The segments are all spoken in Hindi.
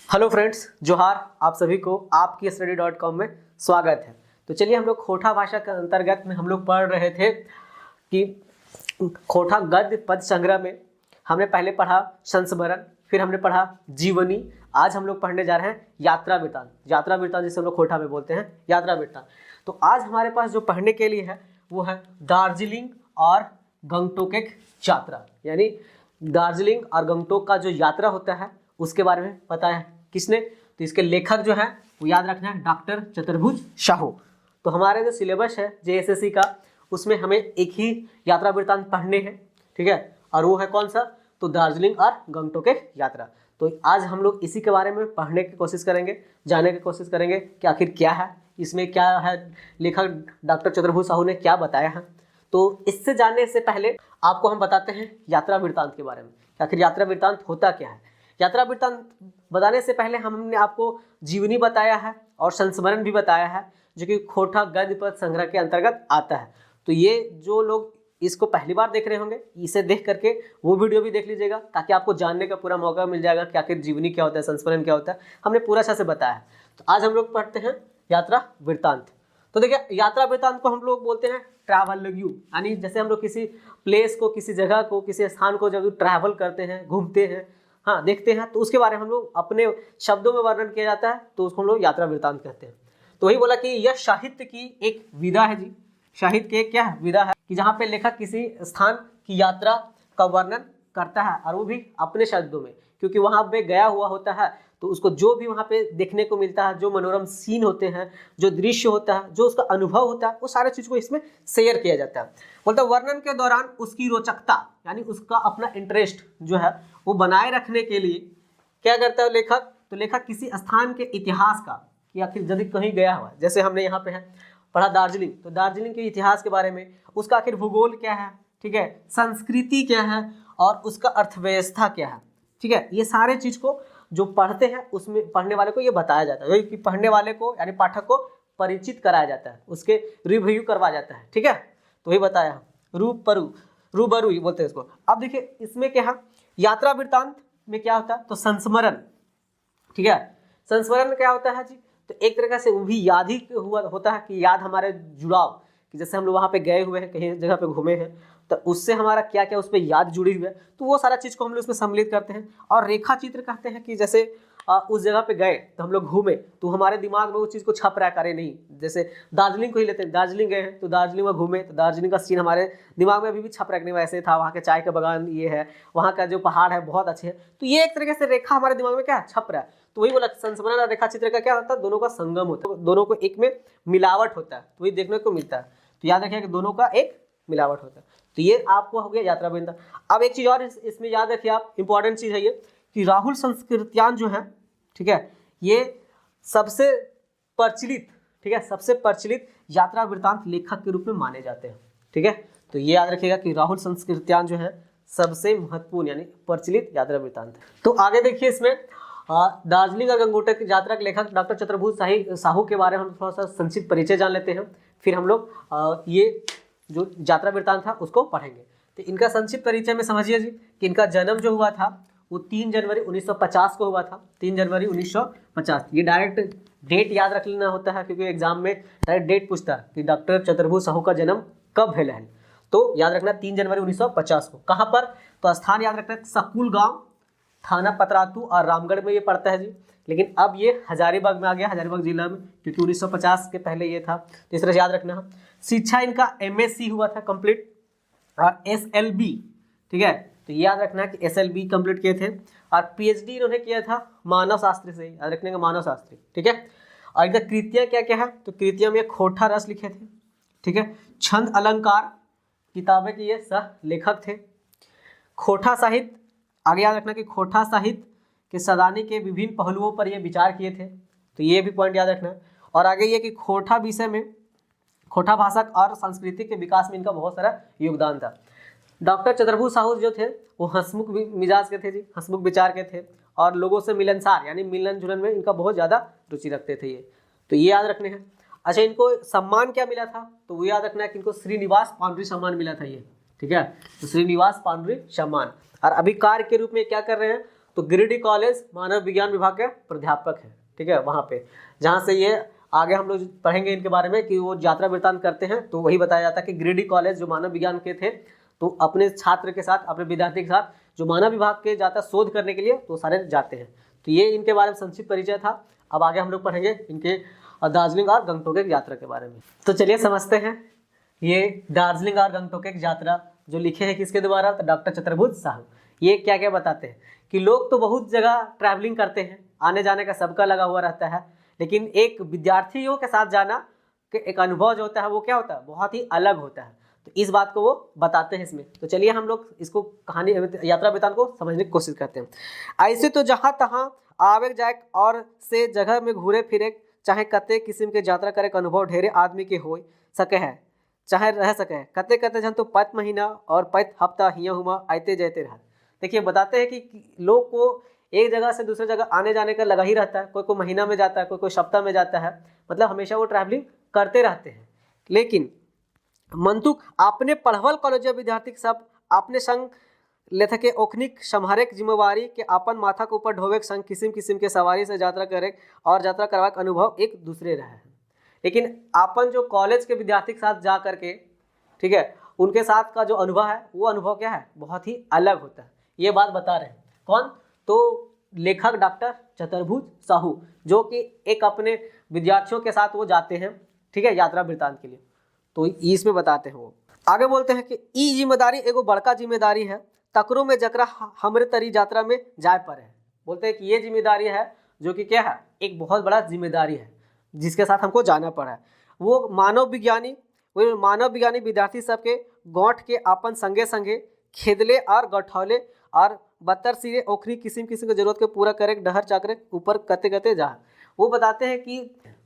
हेलो फ्रेंड्स, जोहार। आप सभी को आपकी study.com में स्वागत है। तो चलिए, हम लोग खोटा भाषा के अंतर्गत में हम लोग पढ़ रहे थे कि खोटा गद्य पद संग्रह में हमने पहले पढ़ा संस्मरण, फिर हमने पढ़ा जीवनी। आज हम लोग पढ़ने जा रहे हैं यात्रा वृत्तांत। यात्रा वृत्तांत जिसे हम लोग खोटा में बोलते हैं, यात्रा वृत्तांत। तो आज हमारे पास जो पढ़ने के लिए है वो है दार्जिलिंग और गंगटोक एक यात्रा, यानी दार्जिलिंग और गंगटोक का जो यात्रा होता है उसके बारे में पता है किसने। तो इसके लेखक जो है वो याद रखना है, डॉक्टर चतुर्भुज साहू। तो हमारे जो सिलेबस है जेएसएससी का, उसमें हमें एक ही यात्रा वृत्तांत पढ़ने हैं, ठीक है। और वो है कौन सा? तो दार्जिलिंग और गंगटोक एक यात्रा। तो आज हम लोग इसी के बारे में पढ़ने की कोशिश करेंगे, जानने की कोशिश करेंगे कि आखिर क्या है इसमें, क्या है लेखक डॉक्टर चतुर्भुज साहू ने क्या बताया है। तो इससे जानने से पहले आपको हम बताते हैं यात्रा वृत्तांत के बारे में, आखिर यात्रा वृत्तांत होता क्या है। यात्रा वृत्तांत बताने से पहले हमने आपको जीवनी बताया है और संस्मरण भी बताया है, जो कि खोटा गद्य पद संग्रह के अंतर्गत आता है। तो ये जो लोग इसको पहली बार देख रहे होंगे, इसे देख करके वो वीडियो भी देख लीजिएगा, ताकि आपको जानने का पूरा मौका मिल जाएगा कि आखिर जीवनी क्या होता है, संस्मरण क्या होता है। हमने पूरा अच्छा से बताया है। तो आज हम लोग पढ़ते हैं यात्रा वृत्तांत। तो देखिए, यात्रा वृत्तांत को हम लोग बोलते हैं ट्रैवल रिव्यू, यानी जैसे हम लोग किसी प्लेस को, किसी जगह को, किसी स्थान को जब ट्रैवल करते हैं, घूमते हैं, हाँ देखते हैं, तो उसके बारे में हम लोग अपने शब्दों में वर्णन किया जाता है, तो उसको हम लोग यात्रा वृत्तांत कहते हैं। तो वही बोला कि यह साहित्य की एक विधा है जी। साहित्य की एक क्या है? विधा है, कि जहाँ पे लेखक किसी स्थान की यात्रा का वर्णन करता है, और वो भी अपने शब्दों में, क्योंकि वहाँ पे गया हुआ होता है। तो उसको जो भी वहाँ पे देखने को मिलता है, जो मनोरम सीन होते हैं, जो दृश्य होता है, जो उसका अनुभव होता है, वो सारे चीज़ को इसमें शेयर किया जाता है। मतलब वर्णन के दौरान उसकी रोचकता, यानी उसका अपना इंटरेस्ट जो है वो बनाए रखने के लिए क्या करता है लेखक? तो लेखक किसी स्थान के इतिहास का, कि आखिर यदि कहीं गया हुआ, जैसे हमने यहाँ पे है पढ़ा दार्जिलिंग, तो दार्जिलिंग के इतिहास के बारे में, उसका आखिर भूगोल क्या है, ठीक है, संस्कृति क्या है, और उसका अर्थव्यवस्था क्या है, ठीक है। ये सारे चीज़ को जो पढ़ते हैं उसमें पढ़ने वाले को ये बताया जाता है, कि पढ़ने वाले को यानी पाठक को परिचित कराया जाता है, उसके रिव्यू करवाया जाता है, ठीक है। तो वही बताया, रूबरू ये बोलते हैं इसको। अब देखिए इसमें क्या है, यात्रा वृत्तांत में क्या होता है? तो संस्मरण, ठीक है। संस्मरण में क्या होता है जी? तो एक तरह से वो भी याद ही हुआ होता है, कि याद हमारे जुड़ाव, कि जैसे हम लोग वहाँ पे गए हुए हैं, कहीं जगह पे घूमे हैं, तो उससे हमारा क्या क्या उस पर याद जुड़ी हुई है, तो वो सारा चीज़ को हम लोग उसमें सम्मिलित करते हैं। और रेखा चित्र कहते हैं कि जैसे उस जगह पे गए तो हम लोग घूमे, तो हमारे दिमाग में उस चीज़ को छप रहा करे नहीं। जैसे दार्जिलिंग को ही लेते हैं, दार्जिलिंग गए हैं तो दार्जिलिंग में घूमे, तो दार्जिलिंग का सीन हमारे दिमाग में अभी भी छप रखने वैसे था, वहाँ के चाय का बागान ये है, वहाँ का जो पहाड़ है बहुत अच्छे है। तो ये एक तरीके से रेखा हमारे दिमाग में क्या छप रहा है। तो वही बोला, संस्मरण और रेखा चित्र का क्या होता है? दोनों का संगम होता है, दोनों को एक में मिलावट होता है, तो वही देखने को मिलता है। तो याद रखिए कि दोनों का एक मिलावट होता है। तो ये आपको हो गया यात्रा वृत्तांत। अब एक चीज़ और इसमें याद रखिए आप, इंपॉर्टेंट चीज़ है ये, कि राहुल संस्कृत्यान जो है, ठीक है, ये सबसे प्रचलित, ठीक है, सबसे प्रचलित यात्रा वृत्तांत लेखक के रूप में माने जाते हैं, ठीक है। तो ये याद रखिएगा कि राहुल संस्कृत्यान जो है सबसे महत्वपूर्ण यानी प्रचलित यात्रा वृत्तांत है। तो आगे देखिए, इसमें दार्जिलिंग और गंगटोक की यात्रा के लेखक डॉक्टर चतुर्भुज साहू के बारे में हम थोड़ा सा संक्षिप्त परिचय जान लेते हैं, फिर हम लोग ये जो यात्रा वृत्तांत था उसको पढ़ेंगे। तो इनका संक्षिप्त परिचय में समझिए जी, कि इनका जन्म जो हुआ था वो 3 जनवरी 1950 को हुआ था। 3 जनवरी 1950, ये डायरेक्ट डेट याद रख लेना होता है, क्योंकि एग्जाम में डायरेक्ट डेट पूछता है कि डॉक्टर चतुर्भुज साहू का जन्म कब भेल है। तो याद रखना 3 जनवरी 1950 को। कहाँ पर? तो स्थान याद रखना, सकूल गाँव, थाना पतरातू और रामगढ़ में ये पड़ता है जी। लेकिन अब ये हजारीबाग में आ गया, हजारीबाग जिला में, क्योंकि 1950 के पहले ये था। तो इस तरह से याद रखना। शिक्षा इनका MSc हुआ था कंप्लीट, और SLB, ठीक है। तो याद रखना कि SLB कंप्लीट किए थे, और PhD इन्होंने किया था मानव शास्त्र से, याद रखने का मानव शास्त्री, ठीक है। और इनका कृतियाँ क्या क्या है? तो कृतियाँ में खोटा रस लिखे थे, ठीक है। छंद अलंकार किताबें के ये सह लेखक थे। खोटा साहित्य, आगे याद रखना कि खोटा साहित्य के सदाने के विभिन्न पहलुओं पर ये विचार किए थे, तो ये भी पॉइंट याद रखना। और आगे ये कि खोटा विषय में, खोटा भाषा और संस्कृति के विकास में इनका बहुत सारा योगदान था। डॉक्टर चतुर्भुज साहू जो थे वो हंसमुख मिजाज के थे जी, हंसमुख विचार के थे, और लोगों से मिलनसार यानी मिलन जुलन में इनका बहुत ज़्यादा रुचि रखते थे ये, तो ये याद रखने हैं। अच्छा, इनको सम्मान क्या मिला था? तो वो याद रखना है कि इनको श्रीनिवास पांडुरी सम्मान मिला था ये, ठीक है। तो श्रीनिवास पांडुरी सम्मान। और अभी कार्य के रूप में क्या कर रहे हैं? तो गिरिडीह कॉलेज मानव विज्ञान विभाग के प्राध्यापक है, ठीक है, वहाँ पे जहाँ से ये आगे हम लोग पढ़ेंगे इनके बारे में कि वो यात्रा वृत्तांत करते हैं। तो वही बताया जाता है कि गिरिडीह कॉलेज जो मानव विज्ञान के थे, तो अपने छात्र के साथ, अपने विद्यार्थी के साथ जो मानव विभाग के जाता शोध करने के लिए, तो सारे जाते हैं। तो ये इनके बारे में संक्षिप्त परिचय था। अब आगे हम लोग पढ़ेंगे इनके दार्जिलिंग और गंगटोक की यात्रा के बारे में। तो चलिए समझते हैं। ये दार्जिलिंग और गंगटोक की यात्रा जो लिखे हैं किसके द्वारा, तो डॉक्टर चतुर्भुज साहू। ये क्या क्या बताते हैं कि लोग तो बहुत जगह ट्रैवलिंग करते हैं, आने जाने का सबका लगा हुआ रहता है, लेकिन एक विद्यार्थियों के साथ जाना के एक अनुभव जो होता है वो क्या होता है, बहुत ही अलग होता है। तो इस बात को वो बताते हैं इसमें। तो चलिए हम लोग इसको कहानी यात्रा वृत्तांत को समझने की कोशिश करते हैं। ऐसे तो जहाँ तहाँ आवे जाए और से जगह में घूरे फिरे, चाहे कते किस्म के यात्रा करे का अनुभव ढेरे आदमी के हो सके है, चाहे रह सके कते कते जन तो पत महीना और पत हफ्ता हिया हुआ आते जाते रहा। देखिए बताते हैं कि लोग को एक जगह से दूसरे जगह आने जाने का लगा ही रहता है। कोई महीना में जाता है, कोई सप्ताह में जाता है, मतलब हमेशा वो ट्रैवलिंग करते रहते हैं। लेकिन मंतुक आपने पढ़वल कॉलेज विद्यार्थी सब अपने संग लेथे के ओखनिक संहारे जिम्मेवारी के अपन माथा के ऊपर ढोवे संग किस्म किस्म के सवारी से यात्रा करे और यात्रा करवा के अनुभव एक दूसरे रहे हैं। लेकिन अपन जो कॉलेज के विद्यार्थी के साथ जा करके, ठीक है, उनके साथ का जो अनुभव है वो अनुभव क्या है, बहुत ही अलग होता है। ये बात बता रहे हैं कौन, तो लेखक डॉक्टर चतुर्भुज साहू, जो कि एक अपने विद्यार्थियों के साथ वो जाते हैं, ठीक है, यात्रा वृत्तांत के लिए। तो इसमें बताते हैं वो आगे बोलते हैं कि ई जिम्मेदारी एगो बड़का जिम्मेदारी है, तकरो में जकरा हमरे तरी यात्रा में जाए पर है। बोलते हैं कि ये जिम्मेदारी है जो कि क्या है, एक बहुत बड़ा जिम्मेदारी है जिसके साथ हमको जाना पड़ा है। वो मानव विज्ञानी विद्यार्थी सबके गौठ के अपन संगे संगे खेदले और गठौले और बत्तर सिरे ओखरी किस्म किस्म की जरूरत के पूरा करे डहर चाकरे ऊपर कते कते जा। वो बताते हैं कि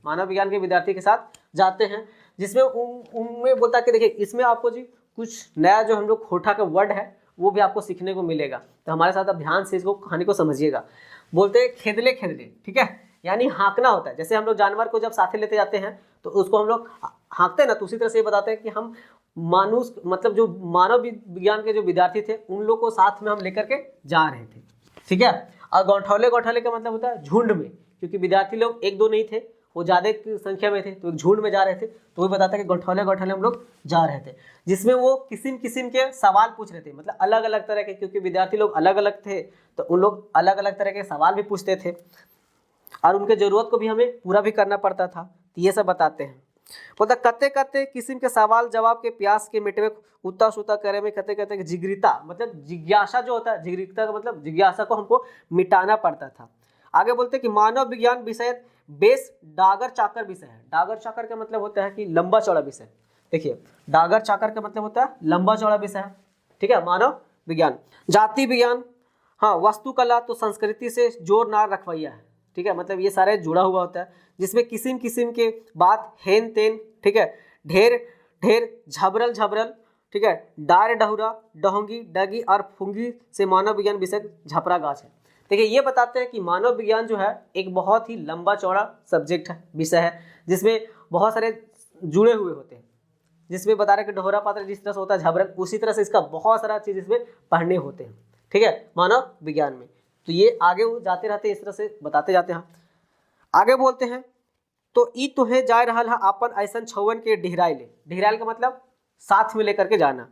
मानव विज्ञान के विद्यार्थी के साथ जाते हैं, जिसमें उनमें बोलता है कि देखिए इसमें आपको जी कुछ नया जो हम लोग खोटा का वर्ड है वो भी आपको सीखने को मिलेगा। तो हमारे साथ आप ध्यान से इसको कहानी को समझिएगा। बोलते हैं खेदले खेदले, ठीक है, यानी हाँकना होता है। जैसे हम लोग जानवर को जब साथे लेते जाते हैं तो उसको हम लोग हाँकते हैं ना, तो उसी तरह से ये बताते हैं कि हम मानुष मतलब जो मानव विज्ञान के जो विद्यार्थी थे उन लोग को साथ में हम लेकर के जा रहे थे, ठीक है। और गौठौले का मतलब होता है झुंड में, क्योंकि विद्यार्थी लोग एक दो नहीं थे, वो ज़्यादा संख्या में थे, तो एक झुंड में जा रहे थे। तो वो बताता है कि गौठौले हम लोग जा रहे थे, जिसमें वो किस्म किस्म के सवाल पूछ रहे थे, मतलब अलग अलग तरह के, क्योंकि विद्यार्थी लोग अलग अलग थे तो उन लोग अलग अलग तरह के सवाल भी पूछते थे और उनके ज़रूरत को भी हमें पूरा भी करना पड़ता था। तो ये सब बताते हैं। बोलता कते कते किस्म के सवाल जवाब के प्यास के मिटवे उता सुता करे में कते कते जिग्रिता, मतलब जिज्ञासा जो होता है, जिग्रिता का मतलब जिज्ञासा को हमको मिटाना पड़ता था। आगे बोलते हैं कि मानव विज्ञान विषय बेस डागर चाकर विषय है। डागर चाकर का मतलब होता है कि लंबा चौड़ा विषय। देखिए डागर चाकर का मतलब होता है लंबा चौड़ा विषय है, ठीक है। मानव विज्ञान, जाति विज्ञान, हाँ, वास्तुकला तो संस्कृति से जोर ना रखवैया है, ठीक है, मतलब ये सारे जुड़ा हुआ होता है, जिसमें किस्म किस्म के बात हेन तेन, ठीक है, ढेर ढेर झबरल झबरल, ठीक है, डार डहुरा डहोंगी डगी और फुंगी से मानव विज्ञान विषय झपरा गाछ है। देखिए ये बताते हैं कि मानव विज्ञान जो है एक बहुत ही लंबा चौड़ा सब्जेक्ट है, विषय है, जिसमें बहुत सारे जुड़े हुए होते हैं, जिसमें बता रहे कि डोहरा पात्र जिस तरह से होता है झबरल, उसी तरह से इसका बहुत सारा चीज़ इसमें पढ़ने होते हैं, ठीक है, मानव विज्ञान में। तो ये आगे वो जाते रहते हैं, इस तरह से बताते जाते हैं। आगे बोलते हैं तो ई तुहे जा रहा है अपन ऐसा छौवन के ढिहराइल। ढिहराइल का मतलब साथ में लेकर के जाना,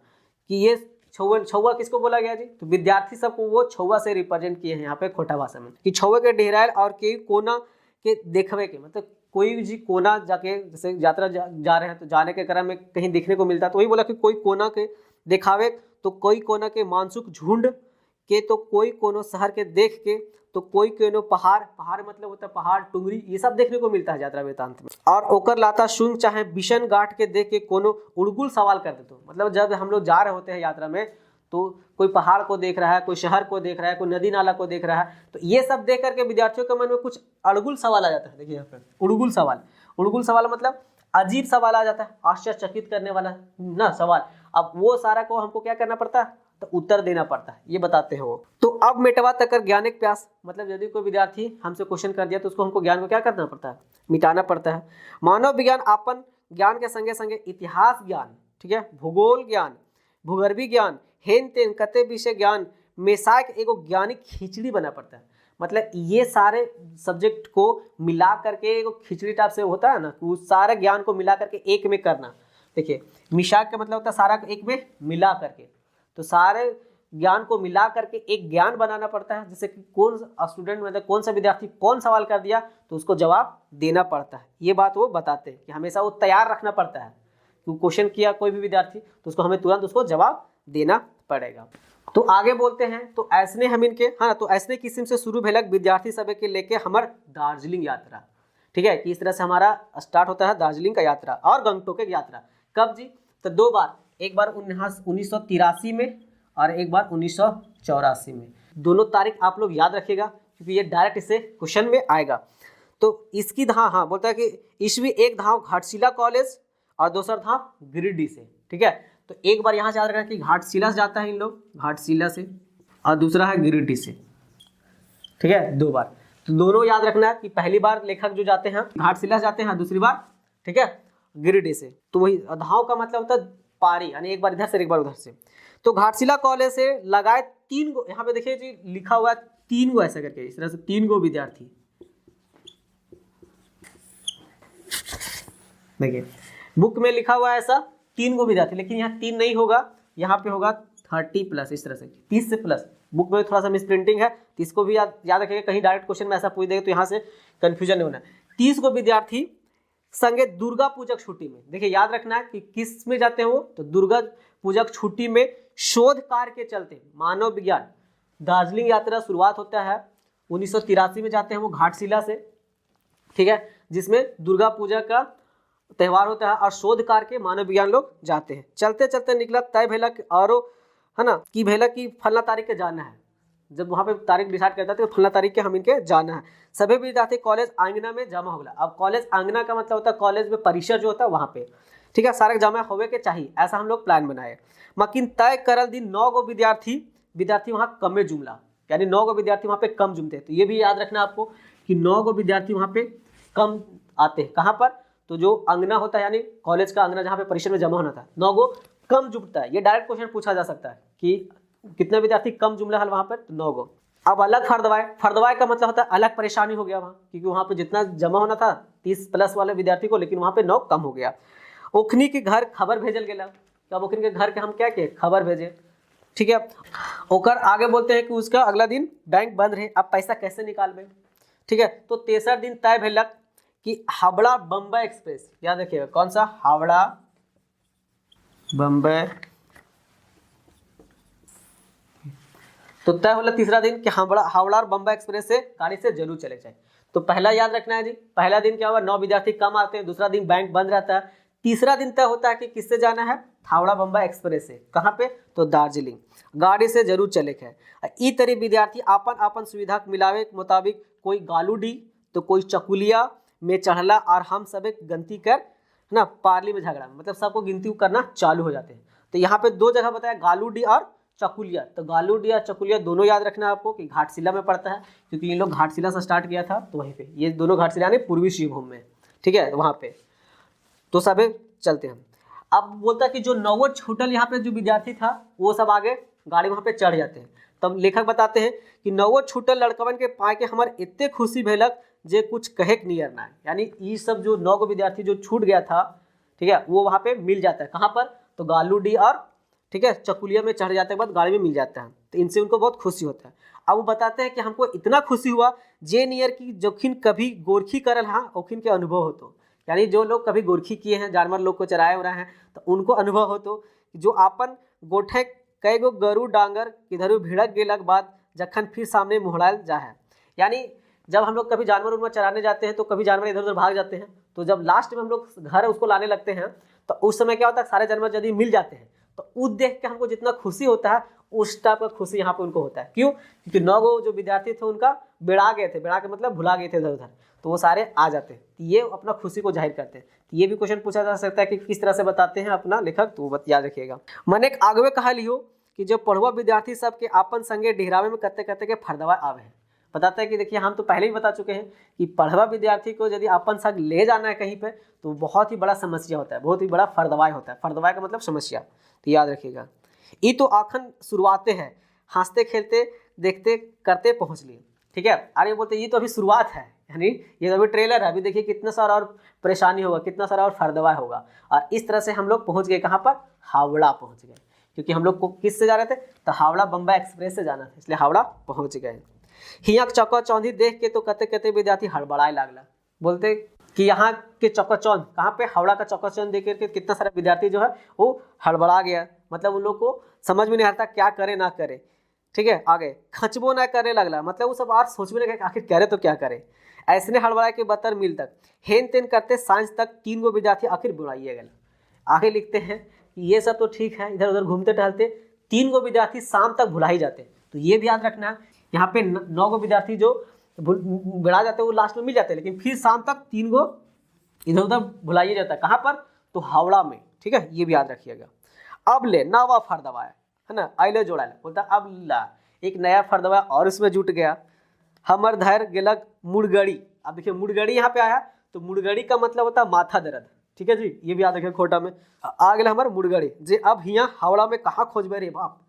कि ये छौवा किसको बोला गया जी, तो विद्यार्थी सबको वो छौवा से रिप्रेजेंट किए हैं यहाँ पे खोटा भाषा में, कि छौवा के ढिहराइल और के कोना के देखवे के, मतलब कोई जी कोना जाके, जैसे यात्रा जा रहे हैं तो जाने के क्रम में कहीं देखने को मिलता है, तो वही बोला कि कोई कोना के दिखावे, तो कोई कोना के मानसुक झुंड के, तो कोई कोनो शहर के देख के, तो कोई कोनो पहाड़, पहाड़ मतलब होता है पहाड़ टुंगरी, ये सब देखने को मिलता है यात्रा वृत्तांत में। और ओकर लाता शुंग चाहे बिशन गांठ के देख के कोनो उड़गुल सवाल कर देते हो, मतलब जब हम लोग जा रहे होते हैं यात्रा में तो कोई पहाड़ को देख रहा है, कोई शहर को देख रहा है, कोई नदी नाला को देख रहा है, तो ये सब देख करके विद्यार्थियों के मन में कुछ अड़गुल सवाल आ जाता है। देखिए यहाँ पर उड़गुल सवाल मतलब अजीब सवाल आ जाता है, आश्चर्यचकित करने वाला ना सवाल। अब वो सारा को हमको क्या करना पड़ता है, तो उत्तर देना पड़ता है, ये बताते हैं वो। तो अब मिटवा तक ज्ञानिक प्यास, मतलब यदि कोई विद्यार्थी हमसे क्वेश्चन कर दिया तो उसको हमको ज्ञान को क्या करना पड़ता है, मिटाना पड़ता है। मानव विज्ञान आपन ज्ञान के संगे संगे इतिहास ज्ञान, ठीक है, भूगोल ज्ञान, भूगर्भी ज्ञान, हेन तेन कते विषय ज्ञान मेसाक एगो ज्ञानी खिचड़ी बना पड़ता है। मतलब ये सारे सब्जेक्ट को मिला करके एगो खिचड़ी टाइप से होता है ना, उस सारे ज्ञान को मिला करके एक में करना। देखिए मिसाक का मतलब होता है सारा एक में मिला करके, तो सारे ज्ञान को मिला करके एक ज्ञान बनाना पड़ता है। जैसे कि कौन स्टूडेंट मतलब कौन सा विद्यार्थी कौन सवाल कर दिया तो उसको जवाब देना पड़ता है। ये बात वो बताते हैं कि हमेशा वो तैयार रखना पड़ता है कि क्वेश्चन किया कोई भी विद्यार्थी तो उसको हमें तुरंत उसको जवाब देना पड़ेगा। तो आगे बोलते हैं, तो ऐसने हम इनके हाँ तो ऐसने किस्म से शुरू भेलक विद्यार्थी सभी के लेके हमार दार्जिलिंग यात्रा। ठीक है, कि इस तरह से हमारा स्टार्ट होता है दार्जिलिंग का यात्रा और गंगटोक की यात्रा। कब जी? तो 2 बार, एक बार 1983 में और एक बार 1984 में। दोनों तारीख आप लोग याद रखिएगा क्योंकि ये डायरेक्ट इससे क्वेश्चन में आएगा। तो इसकी हाँ बोलता है कि ईस्वी एक धाम घाटशिला कॉलेज और दूसरा धाम गिरिडीह से। ठीक है, तो एक बार यहाँ से याद रखना कि घाटशिला से जाता है इन लोग, घाटशिला से, और दूसरा है गिरिडीह से। ठीक है, 2 बार, तो दोनों याद रखना है कि पहली बार लेखक जो जाते हैं घाटशिला से जाते हैं, दूसरी बार ठीक है गिरिडीह से। तो वही धाव का मतलब होता है पारी, यानी एक बार इधर से एक बार उधर से। तो घाटशिला कॉलेज से लगाए 3 गो, यहाँ पे देखिए जी लिखा हुआ है 3 गो ऐसा करके, इस तरह से 3 गो विद्यार्थी। देखिए बुक में लिखा हुआ है ऐसा 3 गो विद्यार्थी, लेकिन यहाँ 3 नहीं होगा, यहाँ पे होगा 30+, इस तरह से 30 से प्लस। बुक में थोड़ा सा मिस प्रिंटिंग है, तो इसको भी याद रखिएगा, कहीं डायरेक्ट क्वेश्चन में ऐसा पूछ देगा तो यहाँ से कंफ्यूजन नहीं होना। 30 गो विद्यार्थी संगे दुर्गा पूजक छुट्टी में। देखिए याद रखना है कि किस में जाते हैं वो, तो दुर्गा पूजक छुट्टी में शोध कार्य के चलते मानव विज्ञान दार्जिलिंग यात्रा शुरुआत होता है 1983 में जाते हैं वो घाटशिला से। ठीक है, जिसमें दुर्गा पूजा का त्यौहार होता है और शोध कार्य के मानव विज्ञान लोग जाते हैं। चलते चलते निकला तय भेला और है ना कि भेला की फलना तारीख के जाना है। जब वहाँ पे तारीख डिसाइड करता है तो फलना तारीख के हम इनके जाना है। सभी विद्यार्थी कॉलेज आंगना में जमा होला। अब कॉलेज आंगना का मतलब होता है कॉलेज में परिसर जो होता है वहाँ पे। ठीक है, सारे जमा होवे के चाहिए, ऐसा हम लोग प्लान बनाए। मकिन तय करल दिन 9 गो विद्यार्थी वहाँ कमे जुमला, यानी 9 गो विद्यार्थी वहाँ पे कम जुमते हैं। तो ये भी याद रखना आपको कि 9 गो विद्यार्थी वहाँ पे कम आते हैं। कहाँ पर? तो जो अंगना होता है यानी कॉलेज का अंगना जहाँ पे परिसर में जमा होना था, 9 गो कम जुटता है। ये डायरेक्ट क्वेश्चन पूछा जा सकता है कि कितने विद्यार्थी कम जुमला हल वहाँ पर, तो 9 गो। अब अलग फर्दवाए का मतलब होता है अलग परेशानी हो गया वहाँ, क्योंकि वहाँ पे जितना जमा होना था 30+ वाले विद्यार्थी को, लेकिन वहाँ पे 9 कम हो गया। ओखनी के घर खबर भेजल गया। अब ओखनी के घर के हम क्या किए, खबर भेजे। ठीक है, ओकर आगे बोलते हैं कि उसका अगला दिन बैंक बंद रहे, अब पैसा कैसे निकालबे। ठीक है, तो तेसर दिन तय भेलक कि हावड़ा बम्बई एक्सप्रेस, याद रखिएगा कौन सा, हावड़ा बम्बई। तो तय होला तीसरा दिन कि हावड़ा और बम्बई एक्सप्रेस से गाड़ी से जरूर चले जाए। तो पहला याद रखना है जी, पहला दिन क्या हुआ, 9 विद्यार्थी कम आते हैं, दूसरा दिन बैंक बंद रहता है, तीसरा दिन तय होता है कि किससे जाना है, हावड़ा बम्बई एक्सप्रेस से। कहाँ पे, तो दार्जिलिंग, गाड़ी से जरूर चले है। ई तरी विद्यार्थी आपन सुविधा के मिलावे के मुताबिक कोई गालूडी तो कोई चकुलिया में चढ़ला और हम सब एक गिनती कर ना पार्ली में झगड़ा, मतलब सबको गिनती करना चालू हो जाते हैं। तो यहाँ पे 2 जगह बताया, गालूडी और चकुलिया। तो गालूडी और चकुलिया दोनों याद रखना है आपको कि घाटशिला में पड़ता है, क्योंकि इन लोग घाटशिला से स्टार्ट किया था, तो वहीं पे ये दोनों घाटशिला यानी पूर्वी सिंहभूम में। ठीक है, वहाँ पे तो सब चलते हैं। अब बोलता है कि जो 9 छूटल यहाँ पे जो विद्यार्थी था वो सब आगे गाड़ी वहाँ पे चढ़ जाते हैं। तब लेखक बताते हैं कि 9 छूटल लड़कवन के पाए के हमारे इतने खुशी भेलक जे कुछ कहे के नियर ना है। यानी ये सब जो 9 विद्यार्थी जो छूट गया था, ठीक है, वो वहाँ पे मिल जाता है। कहाँ पर, तो गालूडी और ठीक है चकुलिया में चढ़ जाते के बाद गाड़ी में मिल जाता है, तो इनसे उनको बहुत खुशी होता है। अब वो बताते हैं कि हमको इतना खुशी हुआ जे नियर की जोखिन कभी गोरखी करल हाँ ओखिन के अनुभव हो। तो यानी जो लोग कभी गोरखी किए हैं, जानवर लोग को चराए हो रहे हैं, तो उनको अनुभव हो। तो जो आपन गोठे कई गो गरु डांगर किधर भिड़क गेलक बाद जखन फिर सामने मुहड़ाल जा है। यानी जब हम लोग कभी जानवर उनमें चराने जाते हैं तो कभी जानवर इधर उधर भाग जाते हैं, तो जब लास्ट में हम लोग घर उसको लाने लगते हैं तो उस समय क्या होता है, सारे जानवर यदि मिल जाते हैं तो उस देख के हमको जितना खुशी होता है उस टाइप का खुशी यहाँ पे उनको होता है। क्यों, क्योंकि 9 गो जो विद्यार्थी थे उनका बेड़ा गए थे, बेड़ा के मतलब भुला गए थे इधर उधर, तो वो सारे आ जाते हैं, तो ये अपना खुशी को जाहिर करते हैं। तो ये भी क्वेश्चन पूछा जा सकता है कि किस तरह से बताते हैं अपना लेखक, तो याद रखिएगा। मन एक आगवे कहा लियो कि जो पढ़ुआ विद्यार्थी सबके आपन संगे डेहरावे में करते करते के फरदवा आवे हैं। बताता है कि देखिए हम तो पहले ही बता चुके हैं कि पढ़वा विद्यार्थी को यदि अपन संग ले जाना है कहीं पे तो बहुत ही बड़ा समस्या होता है, बहुत ही बड़ा फरदवाई होता है। फरदवाई का मतलब समस्या, तो याद रखिएगा। ये तो आखन शुरुआते हैं हंसते खेलते देखते करते पहुँच लिए। ठीक है, आगे बोलते ये तो अभी शुरुआत है, यानी ये तो अभी ट्रेलर है, अभी देखिए कितना सारा और परेशानी होगा, कितना सारा और फर्दवा होगा। और इस तरह से हम लोग पहुँच गए कहाँ पर, हावड़ा पहुँच गए, क्योंकि हम लोग को किस से जा रहे थे, तो हावड़ा बम्बई एक्सप्रेस से जाना था, इसलिए हावड़ा पहुँच गए। हियाँ चौका-चौंधी देख के तो कहते कहते विद्यार्थी हड़बड़ाए लागला। बोलते कि यहाँ के चौका-चौंध कहाँ पे, हावड़ा का चौका-चौंध देख करके कितना सारा विद्यार्थी जो है वो हड़बड़ा गया, मतलब उन लोग को समझ में नहीं आता क्या करे ना करे। ठीक है, आगे खचबो ना करे लगला, मतलब वो सब आज सोच में लगे आखिर करे तो क्या करे। ऐसने हड़बड़ाए के बतर मिल तक हेन तेन करते सांझ तक 3 गो विद्यार्थी आखिर बुलाइए गए। आगे लिखते हैं कि ये सब तो ठीक है, इधर उधर घूमते टहलते 3 गो विद्यार्थी शाम तक भुला ही जाते। तो ये भी याद रखना है, यहाँ पे 9 गो विद्यार्थी जो बिड़ा जाते हैं वो लास्ट में मिल जाते हैं, लेकिन फिर शाम तक 3 गो इधर उधर भुलाइए जाता है। कहाँ पर, तो हावड़ा में। ठीक है, ये भी याद रखिएगा। अब ले नावा फर्दवा है ना, आइले जोड़ा बोलता अब ला एक नया फर्दवा और इसमें जुट गया। हमर धैर्य गेलक मुड़गड़ी। अब देखिए मुड़गड़ी यहाँ पे आया, तो मुड़गड़ी का मतलब होता है माथा दर्द। ठीक है जी, ये भी याद रखिए खोटा में। आ गया हमारे मुड़गड़ी जे अब हियाँ हावड़ा में कहाँ खोजबे रे बाप,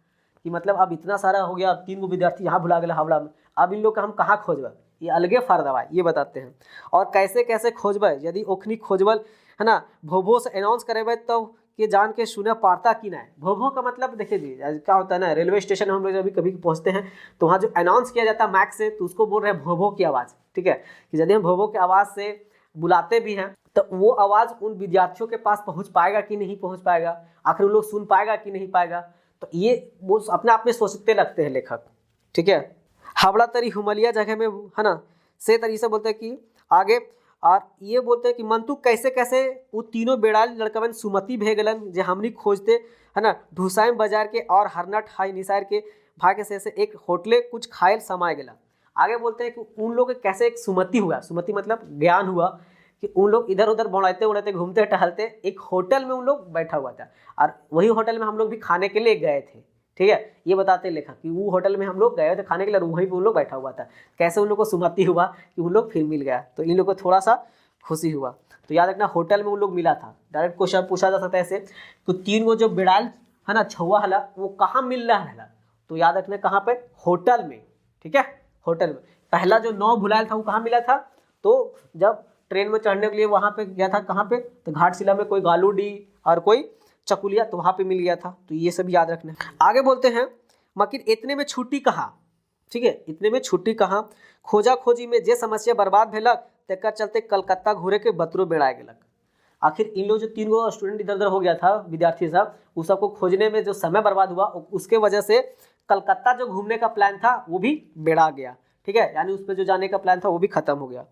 कि मतलब अब इतना सारा हो गया, 3 गो विद्यार्थी यहाँ भुला गए हावड़ा में, अब इन लोग का हम कहाँ खोजबे, ये अलगे फर्दवा ये बताते हैं। और कैसे कैसे खोजबे, यदि ओखनी खोजबल है ना भोभो से अनाउंस करेबे तो कि जान के सुने पारता कि ना। भोभो का मतलब देखिए जी क्या होता है ना, रेलवे स्टेशन हम लोग जब कभी पहुंचते हैं तो वहाँ जो अनाउंस किया जाता है मैक से, तो उसको बोल रहे हैं भोभो की आवाज़। ठीक है, कि यदि हम भोभो की आवाज़ से बुलाते भी हैं तो वो आवाज़ उन विद्यार्थियों के पास पहुँच पाएगा कि नहीं पहुँच पाएगा, आखिर उन लोग सुन पाएगा कि नहीं पाएगा, तो ये वो अपने आप में सोचते लगते हैं लेखक। ठीक है, हावड़ा तरी हुमलिया जगह में है ना, से तरी से बोलते हैं कि आगे, और ये बोलते हैं कि मंतु कैसे कैसे वो तीनों बेड़ाल लड़कवन सुमति भे गलन जे हमनी खोजते है ना ढुसाइम बाजार के और हरनट हाई निसार के भाग्य से एक होटले कुछ खायल समाये गला। आगे बोलते हैं कि उन लोग कैसे एक सुमति हुआ, सुमति मतलब ज्ञान हुआ, कि उन लोग इधर उधर बढ़ते उड़ते घूमते टहलते एक होटल में उन लोग बैठा हुआ था, और वही होटल में हम लोग भी खाने के लिए गए थे। ठीक है, ये बताते लेखक कि वो होटल में हम लोग गए थे खाने के लिए, वहीं पे उन लोग बैठा हुआ था। कैसे उन लोग को सुमति हुआ कि उन लोग फिर मिल गया, तो इन लोग को थोड़ा सा खुशी हुआ। तो याद रखना होटल में उन लोग मिला था। डायरेक्ट क्वेश्चन पूछा जा सकता है ऐसे, तो 3 गो जो बिड़ाल है ना छुआ हला वो कहाँ मिल रहा है, तो याद रखना कहाँ पे, होटल में। ठीक है, होटल में। पहला जो 9 भुलायल था वो कहाँ मिला था, तो जब ट्रेन में चढ़ने के लिए वहाँ पे गया था, कहाँ पे, तो घाटशिला में कोई गालूडी और कोई चकुलिया, तो वहाँ पे मिल गया था। तो ये सब याद रखना है। आगे बोलते हैं मकिर इतने में छुट्टी कहाँ। ठीक है, इतने में छुट्टी कहाँ, खोजा खोजी में जे समस्या बर्बाद भेलक तेकर चलते कलकत्ता घूरे के बतरो बेड़ा गेलक। आखिर इन लोग जो 3 गो स्टूडेंट इधर उधर हो गया था विद्यार्थी सब, उस सबको खोजने में जो समय बर्बाद हुआ उसके वजह से कलकत्ता जो घूमने का प्लान था वो भी बेड़ा गया। ठीक है, यानी उस पर जो जाने का प्लान था वो भी खत्म हो गया।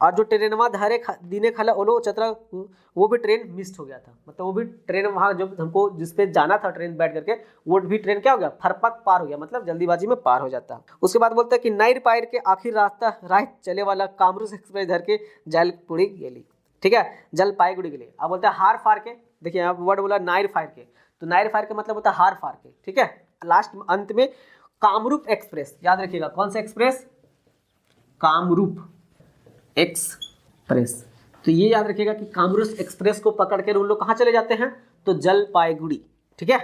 और जो ट्रेनवा धारे दिने खाला ओलो चतरा वो भी ट्रेन मिस हो गया था, मतलब वो भी ट्रेन वहाँ जो हमको जिस पे जाना था ट्रेन बैठ करके वो भी ट्रेन क्या हो गया, फरपक पार हो गया, मतलब जल्दीबाजी में पार हो जाता। उसके बाद बोलते हैं कि नाइर पायर के आखिर रास्ता राह चले वाला कामरूस एक्सप्रेस धर के जलपुरी गेली। ठीक है, जलपाईगुड़ी गेली। अब बोलते हैं हार फार के, देखिए यहाँ वर्ड बोला नाइर फायर के, तो नाइर फायर का मतलब होता है हार फार के। ठीक है, लास्ट अंत में कामरूप एक्सप्रेस, याद रखिएगा कौन सा एक्सप्रेस, कामरूप एक्सप्रेस। तो ये याद रखिएगा कि कामरूप एक्सप्रेस को पकड़ कर उन लोग कहाँ चले जाते हैं, तो जलपाईगुड़ी। ठीक है,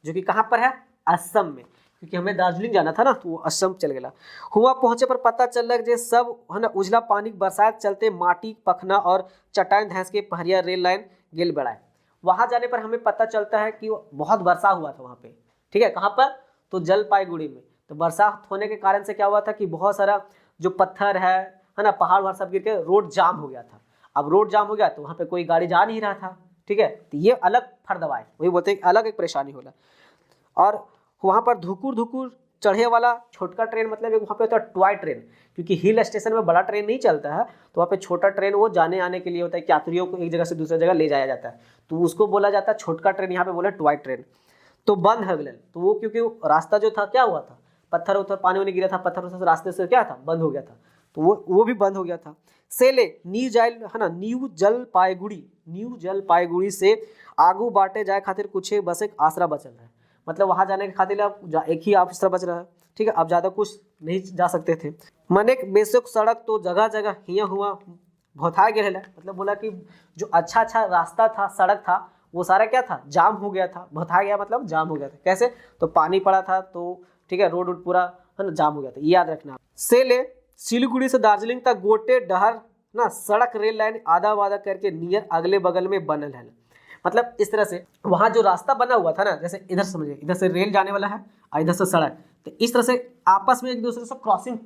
जो कि कहाँ पर है, असम में, क्योंकि हमें दार्जिलिंग जाना था ना, तो वो असम चल गया। हुआ पहुंचे पर पता चल जे सब है ना उजला पानी बरसात चलते माटी पखना और चट्टान धंस के पहरिया रेल लाइन गेल बढ़ाए। वहाँ जाने पर हमें पता चलता है कि बहुत वर्षा हुआ था वहाँ पे। ठीक है, कहाँ पर, तो जलपाईगुड़ी में। तो बरसात होने के कारण से क्या हुआ था कि बहुत सारा जो पत्थर है ना पहाड़ वहाड़ सब गिर के रोड जाम हो गया था। अब रोड जाम हो गया तो वहाँ पे कोई गाड़ी जा नहीं रहा था। ठीक है, तो ये अलग फर्दवा है, वही बोलते हैं अलग एक परेशानी होला। और वहाँ पर धुकुर धुकुर चढ़े वाला छोटका ट्रेन, मतलब एक वहाँ पे होता है टॉय ट्रेन, क्योंकि हिल स्टेशन में बड़ा ट्रेन नहीं चलता है, तो वहाँ पे छोटा ट्रेन वो जाने आने के लिए होता है, यात्रियों को एक जगह से दूसरी जगह ले जाया जाता है, तो उसको बोला जाता है छोटका ट्रेन, यहाँ पे बोला टॉय ट्रेन। तो बंद हो गया, तो वो क्योंकि रास्ता जो था क्या हुआ था, पत्थर उथर पानी वानी गिरा था, पत्थर उथर रास्ते से क्या था, बंद हो गया था, तो वो भी बंद हो गया था। सेले न्यू जाइल है ना न्यू जलपाईगुड़ी से आगू बाटे जाए खातिर कुछ बस एक आसरा बचल है, मतलब वहाँ जाने के खातिर अब एक ही आसरा बच रहा है। ठीक है, अब ज़्यादा कुछ नहीं जा सकते थे। मने बेशक सड़क तो जगह जगह हिया हुआ भौथा गया है, मतलब बोला कि जो अच्छा रास्ता था, सड़क था, वो सारा क्या था, जाम हो गया था। भौथा गया मतलब जाम हो गया था। कैसे, तो पानी पड़ा था तो ठीक है, रोड पूरा है ना जाम हो गया था, याद रखना। सेले सिलीगुड़ी से दार्जिलिंग तक गोटे डहर ना सड़क रेल लाइन आधा वादा करके नियर अगले बगल में बनल है। मतलब इस तरह से वहाँ जो रास्ता बना हुआ था ना, जैसे इधर समझिए, इधर से रेल जाने वाला है और इधर से सड़क, तो इस तरह से आपस में एक दूसरे से क्रॉसिंग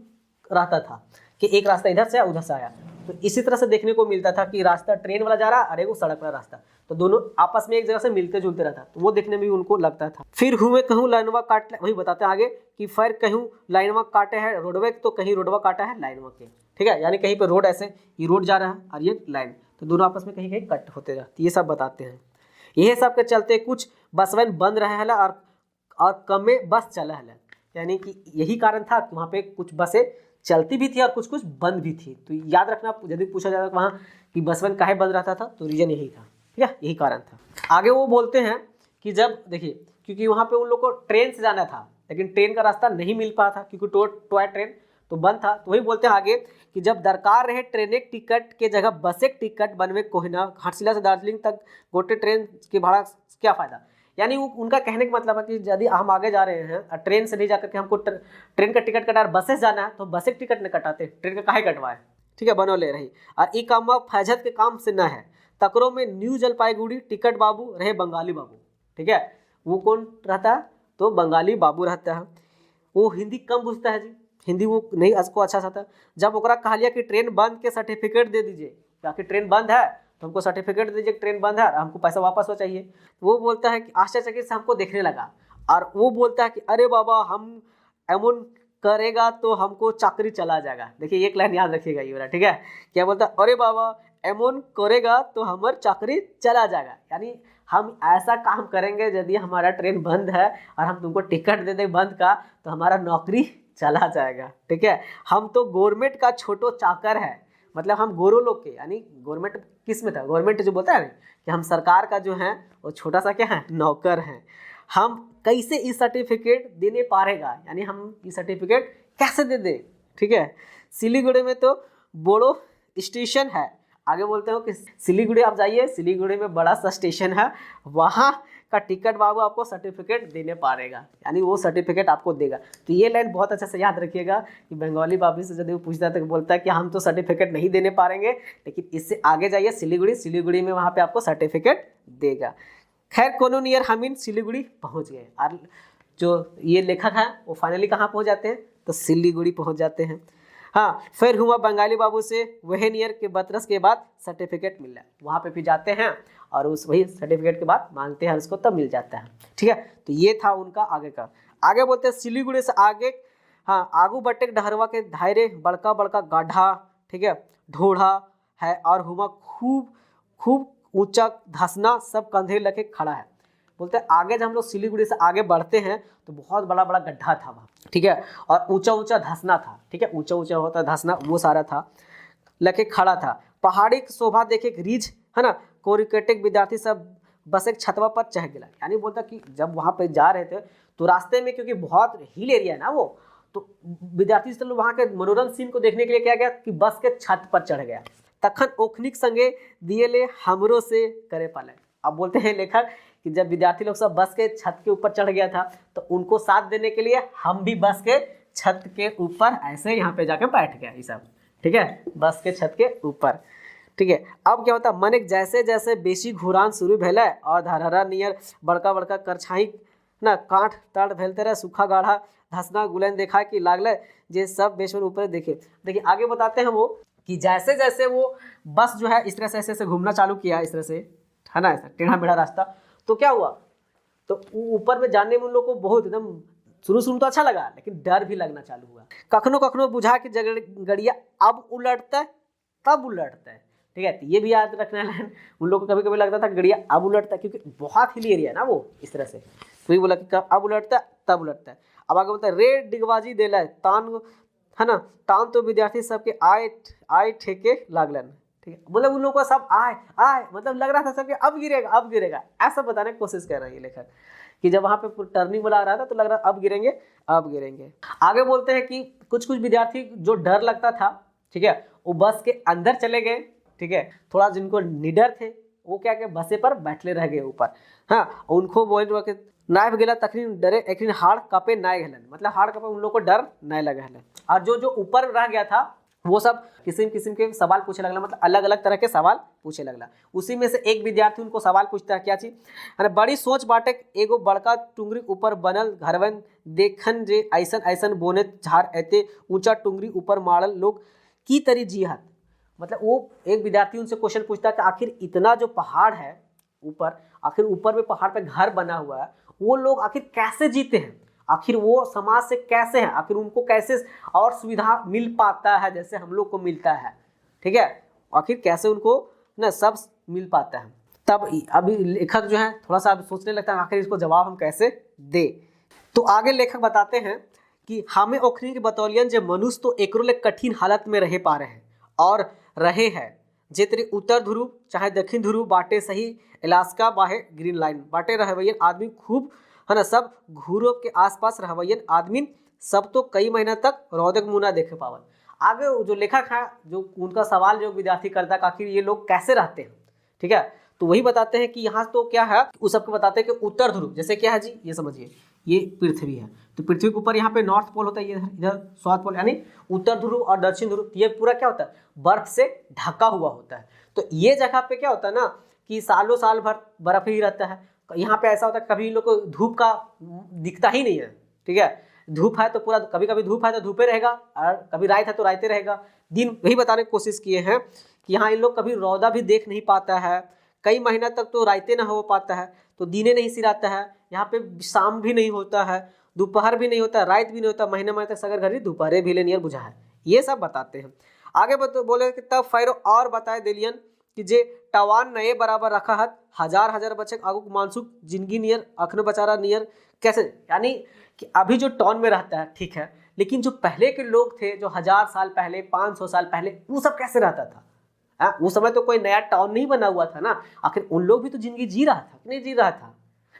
रहता था कि एक रास्ता इधर से आया उधर से आया। तो इसी तरह से देखने को मिलता था कि रास्ता ट्रेन वाला जा रहा और एक वो सड़क वाला रास्ता, तो दोनों आपस में एक जगह से मिलते जुलते रहता, तो वो देखने में भी उनको लगता था। फिर हुए कहूँ लाइनवा काट, वही बताते हैं आगे कि फिर कहूँ लाइनवा काटे है रोडवे, तो कहीं रोडवा काटा है लाइनवा के, ठीक है, यानी कहीं पर रोड ऐसे ये रोड जा रहा है और ये लाइन, तो दोनों आपस में कहीं कहीं कट होते रहते, ये सब बताते हैं। यही सब के चलते कुछ बसवन बंद रहे है और कमे बस चला है, यानी कि यही कारण था कि वहाँ पे कुछ बसें चलती भी थी और कुछ कुछ बंद भी थी। तो याद रखना, यदि पूछा जाएगा वहाँ कि बसवन काहे बंद रहता था, तो रीजन यही था, ठीक है, यही कारण था। आगे वो बोलते हैं कि जब देखिए, क्योंकि वहाँ पे उन लोग को ट्रेन से जाना था, लेकिन ट्रेन का रास्ता नहीं मिल पा था क्योंकि टॉय ट्रेन तो बंद था, तो वही बोलते हैं आगे कि जब दरकार रहे ट्रेन एक टिकट के जगह बस एक टिकट बनवे कोहिना घाटशिला से दार्जिलिंग तक गोटे ट्रेन के भाड़ा क्या फ़ायदा। यानी उनका कहने का मतलब है कि यदि हम आगे जा रहे हैं ट्रेन से नहीं जाकर के हमको ट्रेन का टिकट कटा, बस से जाना है तो बस एक टिकट नहीं कटाते, ट्रेन का काहे कटवाए, ठीक है, बनो ले रही। और ई काम फैजत के काम से न है, तकरों में न्यू जलपाईगुड़ी टिकट बाबू रहे बंगाली बाबू, ठीक है, वो कौन रहता है, तो बंगाली बाबू रहता है। वो हिंदी कम बुझता है जी, हिंदी वो नहीं उसको अच्छा सा था। जब ओकरा कहा लिया कि ट्रेन बंद के सर्टिफिकेट दे दीजिए, ताकि ट्रेन बंद है तो हमको सर्टिफिकेट दीजिए, ट्रेन बंद है हमको पैसा वापस हो चाहिए, तो वो बोलता है कि आश्चर्यचकित से हमको देखने लगा और वो बोलता है कि अरे बाबा हम एमन करेगा तो हमको चाकरी चला जाएगा। देखिए एक लाइन याद रखिएगा ये वाला, ठीक है, क्या बोलता है, अरे बाबा एमन करेगा तो हमार चाकरी चला जाएगा, यानी हम ऐसा काम करेंगे यदि हमारा ट्रेन बंद है और हम तुमको टिकट दे दें बंद का तो हमारा नौकरी चला जाएगा, ठीक है, हम तो गवर्नमेंट का छोटो चाकर है, मतलब हम गोरो लोग के, यानी गवर्नमेंट किस में था, गवर्नमेंट जो बोलता है ना कि हम सरकार का जो है वो छोटा सा क्या है, नौकर हैं, हम कैसे ई सर्टिफिकेट देने पारेगा, यानी हम ई सर्टिफिकेट कैसे दे दे, ठीक है। सिलीगुड़ी में तो बोड़ो स्टेशन है, आगे बोलते हो कि सिलीगुड़ी आप जाइए, सिलीगुड़ी में बड़ा सा स्टेशन है, वहाँ का टिकट बाबू आपको सर्टिफिकेट देने पारेगा, यानी वो सर्टिफिकेट आपको देगा। तो ये लाइन बहुत अच्छे से याद रखिएगा कि बंगाली बाबू से यदि वो पूछता है तो बोलता है कि हम तो सर्टिफिकेट नहीं देने पाएंगे, लेकिन इससे आगे जाइए सिलीगुड़ी में वहाँ पे आपको सर्टिफिकेट देगा। खैर कोनो नियर हम इन सिलीगुड़ी पहुँच गए और जो ये लेखक है वो फाइनली कहाँ पहुँच जाते हैं, तो सिलीगुड़ी पहुँच जाते हैं। हाँ, फिर हुआ बंगाली बाबू से वह नियर के 32 के बाद सर्टिफिकेट मिल रहा है, वहाँ पे भी जाते हैं और उस वही सर्टिफिकेट के बाद मांगते हैं उसको, तब मिल जाता है, ठीक है। तो ये था उनका आगे का। आगे बोलते हैं सिलीगुड़ी से आगे, हाँ, आगू बटेक डहरवा के धायरे बड़का बड़का गाढ़ा, ठीक है, ढोढ़ा है और हुआ खूब खूब ऊंचा धसना सब कंधे लगे खड़ा है। बोलते हैं आगे जब हम लोग सिलीगुड़ी से आगे बढ़ते हैं तो बहुत बड़ा बड़ा गड्ढा था वहाँ, ठीक है, और ऊंचा ऊंचा धसना था, ठीक है, ऊंचा ऊंचा होता धसना वो सारा था, लगे खड़ा था। पहाड़ी की शोभा देखे रीझ है ना, कोरिकेटिक विद्यार्थी सब बस एक छतवा पर चढ़ गया, यानी बोलता कि जब वहाँ पे जा रहे थे तो रास्ते में क्योंकि बहुत हिल एरिया है ना वो, तो विद्यार्थी सब वहाँ के मनोरम सीन को देखने के लिए क्या गया कि बस के छत पर चढ़ गया। तखन ओखनिक संगे दिए ले हमरो से करे पाले। अब बोलते हैं लेखक कि जब विद्यार्थी लोग सब बस के छत के ऊपर चढ़ गया था तो उनको साथ देने के लिए हम भी बस के छत के ऊपर ऐसे यहाँ पे जाके बैठ गया ये सब, ठीक है, बस के छत के ऊपर, ठीक है। अब क्या होता, मन एक जैसे जैसे बेसी घुरान शुरू भेल और धरहरा नियर बड़का बड़का करछाई ना काठ तड़ भेलते रहे, सूखा गाढ़ा धसना गुलन देखा कि लागल जे सब बेशवर ऊपर देखे। देखिए आगे बताते हैं वो कि जैसे जैसे वो बस जो है इस तरह से ऐसे ऐसे घूमना चालू किया, इस तरह से है ना, ऐसा टेढ़ा मेढ़ा रास्ता, तो क्या हुआ, तो ऊपर में जाने में उन लोग को बहुत एकदम शुरू तो अच्छा लगा, लेकिन डर भी लगना चालू हुआ। कखनो कखनो बुझा कि गड़िया अब उलटता है तब उलटता है, ठीक है, तो ये भी याद रखना है। उन लोग को कभी कभी लगता था गड़िया अब उलटता है क्योंकि बहुत हिली एरिया ना वो इस तरह से, तो ये बोला कि अब उलटता है तब उलटता है। अब आगे बोलता है रे डिगबाजी देला तान है ना, तान तो विद्यार्थी सबके आए ठेके लागलन, ठीक है, मतलब उन लोगों को सब आए मतलब लग रहा था सबके अब गिरेगा ऐसा बताने की कोशिश कर रहा है ये लेखक कि जब वहाँ पे टर्निंग वाला आ रहा था तो लग रहा अब गिरेंगे। आगे बोलते हैं कि कुछ विद्यार्थी जो डर लगता था, ठीक है, वो बस के अंदर चले गए, ठीक है, थोड़ा जिनको निडर थे वो क्या बसे पर बैठले रह गए ऊपर, हाँ, उनको बोल नायब गेला तखनी डरे एकनी हाड़ कापे नाय घलन, मतलब हाड़ कापे उन लोग को डर नहीं लगा है। और जो जो ऊपर रह गया था वो सब किस्म किस्म के सवाल पूछे लगला, मतलब अलग अलग तरह के सवाल पूछे लगला। उसी में से एक विद्यार्थी उनको सवाल पूछता है, क्या चीज, अरे बड़ी सोच बाटे एगो बड़का टुंगरी ऊपर बनल घरवन देखन जे ऐसन ऐसन बोने झार एते ऊंचा टुंगरी ऊपर मारल लोग की तरी जिहात। मतलब वो एक विद्यार्थी उनसे क्वेश्चन पूछता है कि आखिर इतना जो पहाड़ है ऊपर, आखिर ऊपर में पहाड़ पे घर बना हुआ है, वो लोग आखिर कैसे जीते हैं, आखिर वो समाज से कैसे हैं, आखिर उनको कैसे और सुविधा मिल पाता है जैसे हम लोग को मिलता है, ठीक है, आखिर कैसे उनको ना सब मिल पाता है। तब अभी लेखक जो है थोड़ा सा सोचने लगता है आखिर इसको जवाब हम कैसे दे। तो आगे लेखक बताते हैं कि हमें ओखनी के बतौलियन जो मनुष्य तो एकरो ले कठिन हालत में रह पा रहे हैं और रहे हैं, जे तेरी उत्तर ध्रुव चाहे दक्षिण ध्रुव बाटे सही अलास्का बाहे ग्रीन लाइन बाटे रहवैयन आदमी खूब है ना, सब घूरो के आसपास रहवैयन आदमी सब तो कई महीना तक रौदक मुना देखे पावन। आगे जो लेखक है जो उनका सवाल जो विद्यार्थी करता है आखिर ये लोग कैसे रहते हैं, ठीक है, तो वही बताते हैं कि यहाँ तो क्या है उस सबको बताते हैं कि उत्तर ध्रुव जैसे क्या है जी, ये समझिए ये पृथ्वी है, तो पृथ्वी के ऊपर यहाँ पे नॉर्थ पोल होता है, इधर साउथ पोल, यानी उत्तर ध्रुव और दक्षिण ध्रुव, ये पूरा क्या होता है बर्फ से ढका हुआ होता है। तो ये जगह पे क्या होता है ना कि सालों साल भर बर्फ ही रहता है। यहाँ पे ऐसा होता है कभी इन लोग को धूप का दिखता ही नहीं है, ठीक है, धूप है तो पूरा, कभी कभी धूप है तो धूपे रहेगा और कभी रात है तो राते रहेगा दिन। वही बताने की कोशिश किए हैं कि यहाँ इन लोग कभी रौदा भी देख नहीं पाता है, कई महीना तक तो राते ना हो पाता है, तो दिने नहीं सिराता है, यहाँ पे शाम भी नहीं होता है, दोपहर भी नहीं होता, रात भी नहीं होता, महीने महीने तक सगर घड़ी दोपहरे भी लेनियर बुझा है, ये सब बताते हैं। आगे बोले कि तब फैरो और बताए दिलियन कि जे टवान नए बराबर रखा हत हजार हजार बच्चे आगू मानसूक जिंदगी नियर अखन बचारा नियर कैसे, यानी कि अभी जो टाउन में रहता है ठीक है, लेकिन जो पहले के लोग थे जो 1000 साल पहले 500 साल पहले वो सब कैसे रहता था, उस समय तो कोई नया टाउन नहीं बना हुआ था ना, आखिर उन लोग भी तो जिंदगी जी रहा था कि नहीं जी रहा था।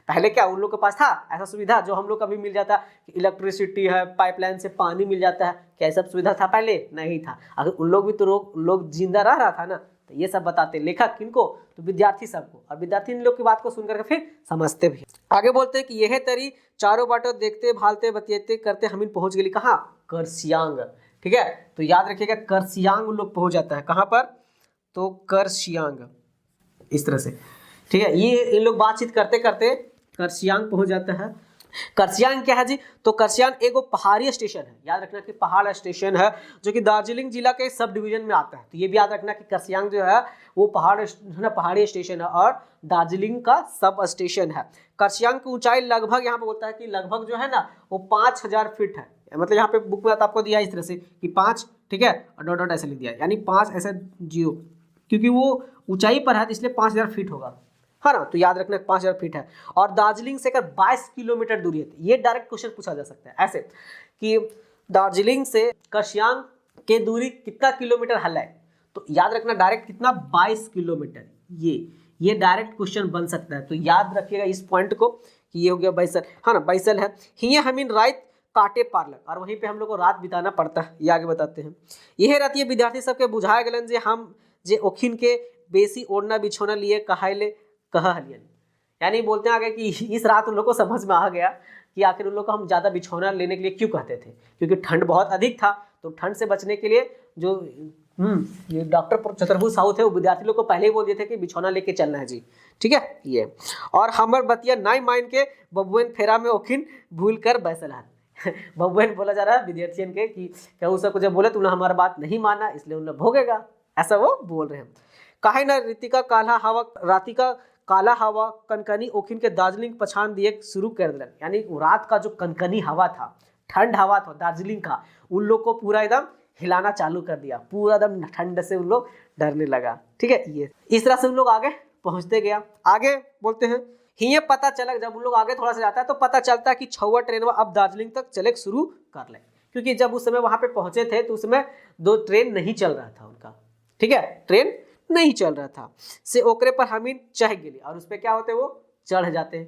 पहले क्या उन लोग के पास था ऐसा सुविधा जो हम लोग का भी मिल जाता, इलेक्ट्रिसिटी है, पाइपलाइन से पानी मिल जाता है, क्या सब सुविधा था पहले, नहीं था, आखिर उन लोग भी तो लोग जिंदा रह रहा था ना। तो ये सब बताते लेखक किनको, तो विद्यार्थी सबको, और विद्यार्थी इन लोग की बात को सुनकर फिर समझते भी। आगे बोलते हैं कि यह तरी चारों बाटो देखते भालते बतियाते करते हम पहुंच गए कहाँ, करसियांग, ठीक है, तो याद रखिएगा करसियांग लोग पहुंच जाता है, कहाँ पर, तो करसियांग, इस तरह से, ठीक है, ये इन लोग बातचीत करते करते करसियांग पहुंच जाता है। करसियांग क्या है जी, तो करसियांग एगो पहाड़ी स्टेशन है, याद रखना कि पहाड़ स्टेशन है जो कि दार्जिलिंग जिला के सब डिवीजन में आता है। तो ये भी याद रखना कि करसियांग जो है वो पहाड़ी स्टेशन है और दार्जिलिंग का सब स्टेशन है। करसियांग की ऊंचाई लगभग यहाँ पे बोलता है कि लगभग जो है ना वो 5000 फीट है, मतलब यहाँ पे बुक में आपको दिया इस तरह से कि 5, ठीक है, और डॉट डॉट ऐसे लिख दिया, यानी 5 ऐसे 0, क्योंकि वो ऊंचाई पर है इसलिए 5000 फीट होगा, है ना, तो याद रखना 5000 फीट है। और दार्जिलिंग से अगर 22 किलोमीटर दूरी है, ये डायरेक्ट क्वेश्चन पूछा जा सकता है ऐसे कि दार्जिलिंग से करसियांग के दूरी कितना किलोमीटर है, तो याद रखना डायरेक्ट कितना 22 किलोमीटर, ये डायरेक्ट क्वेश्चन बन सकता है। तो याद रखिएगा इस पॉइंट को कि ये हो गया बाइसल, है ना, बाइसल है हिया हमीन रात काटे पार्लर, और वहीं पे हम लोग को रात बिताना पड़ता है, ये आगे बताते हैं। यह रहती है विद्यार्थी सबके बुझाए गलन जे हम जे ओखिन के बेसी ओढ़ना बिछोना लिए कहाइले कहा हलियन, यानी बोलते हैं आगे कि इस रात उन लोग को समझ में आ गया कि आखिर उन लोग को हम ज़्यादा बिछौना लेने के लिए क्यों कहते थे, क्योंकि ठंड बहुत अधिक था, तो ठंड से बचने के लिए जो ये डॉक्टर चतुर्भुज साहू थे वो विद्यार्थी लोग को पहले ही बोल दिए थे कि बिछौना लेके चलना है जी, ठीक है, ये। और हमर बतिया नाई माइन के बबुएन फेरा में ओखिन भूल कर बैसल है बबुएन बोला जा रहा है विद्यार्थियों के कि क्या उस सबको जब बोले तो उन्होंने हमारा बात नहीं माना इसलिए उन लोग भोगेगा, ऐसा वो बोल रहे हैं। काहे ना रीतिका काला हवा रातिका काला हवा कनकनी ओखिन के दार्जिलिंग पछान दिए शुरू कर दिलन, यानी रात का जो कनकनी हवा था, ठंड हवा था दार्जिलिंग का, उन लोग को पूरा एकदम हिलाना चालू कर दिया, पूरा एकदम ठंड से उन लोग डरने लगा, ठीक है, ये इस तरह से उन लोग आगे पहुंचते गया। आगे बोलते हैं हिये पता चला, जब उन लोग आगे थोड़ा सा जाता है तो पता चलता है कि 6वां ट्रेन अब दार्जिलिंग तक चले शुरू कर ले, क्योंकि जब उस समय वहां पे पहुंचे थे तो उस समय 2 ट्रेन नहीं चल रहा था उनका, ठीक है, ट्रेन नहीं चल रहा था, से ओकरे पर हमीन चढ़ गई, और उस पर क्या होते वो चढ़ जाते हैं,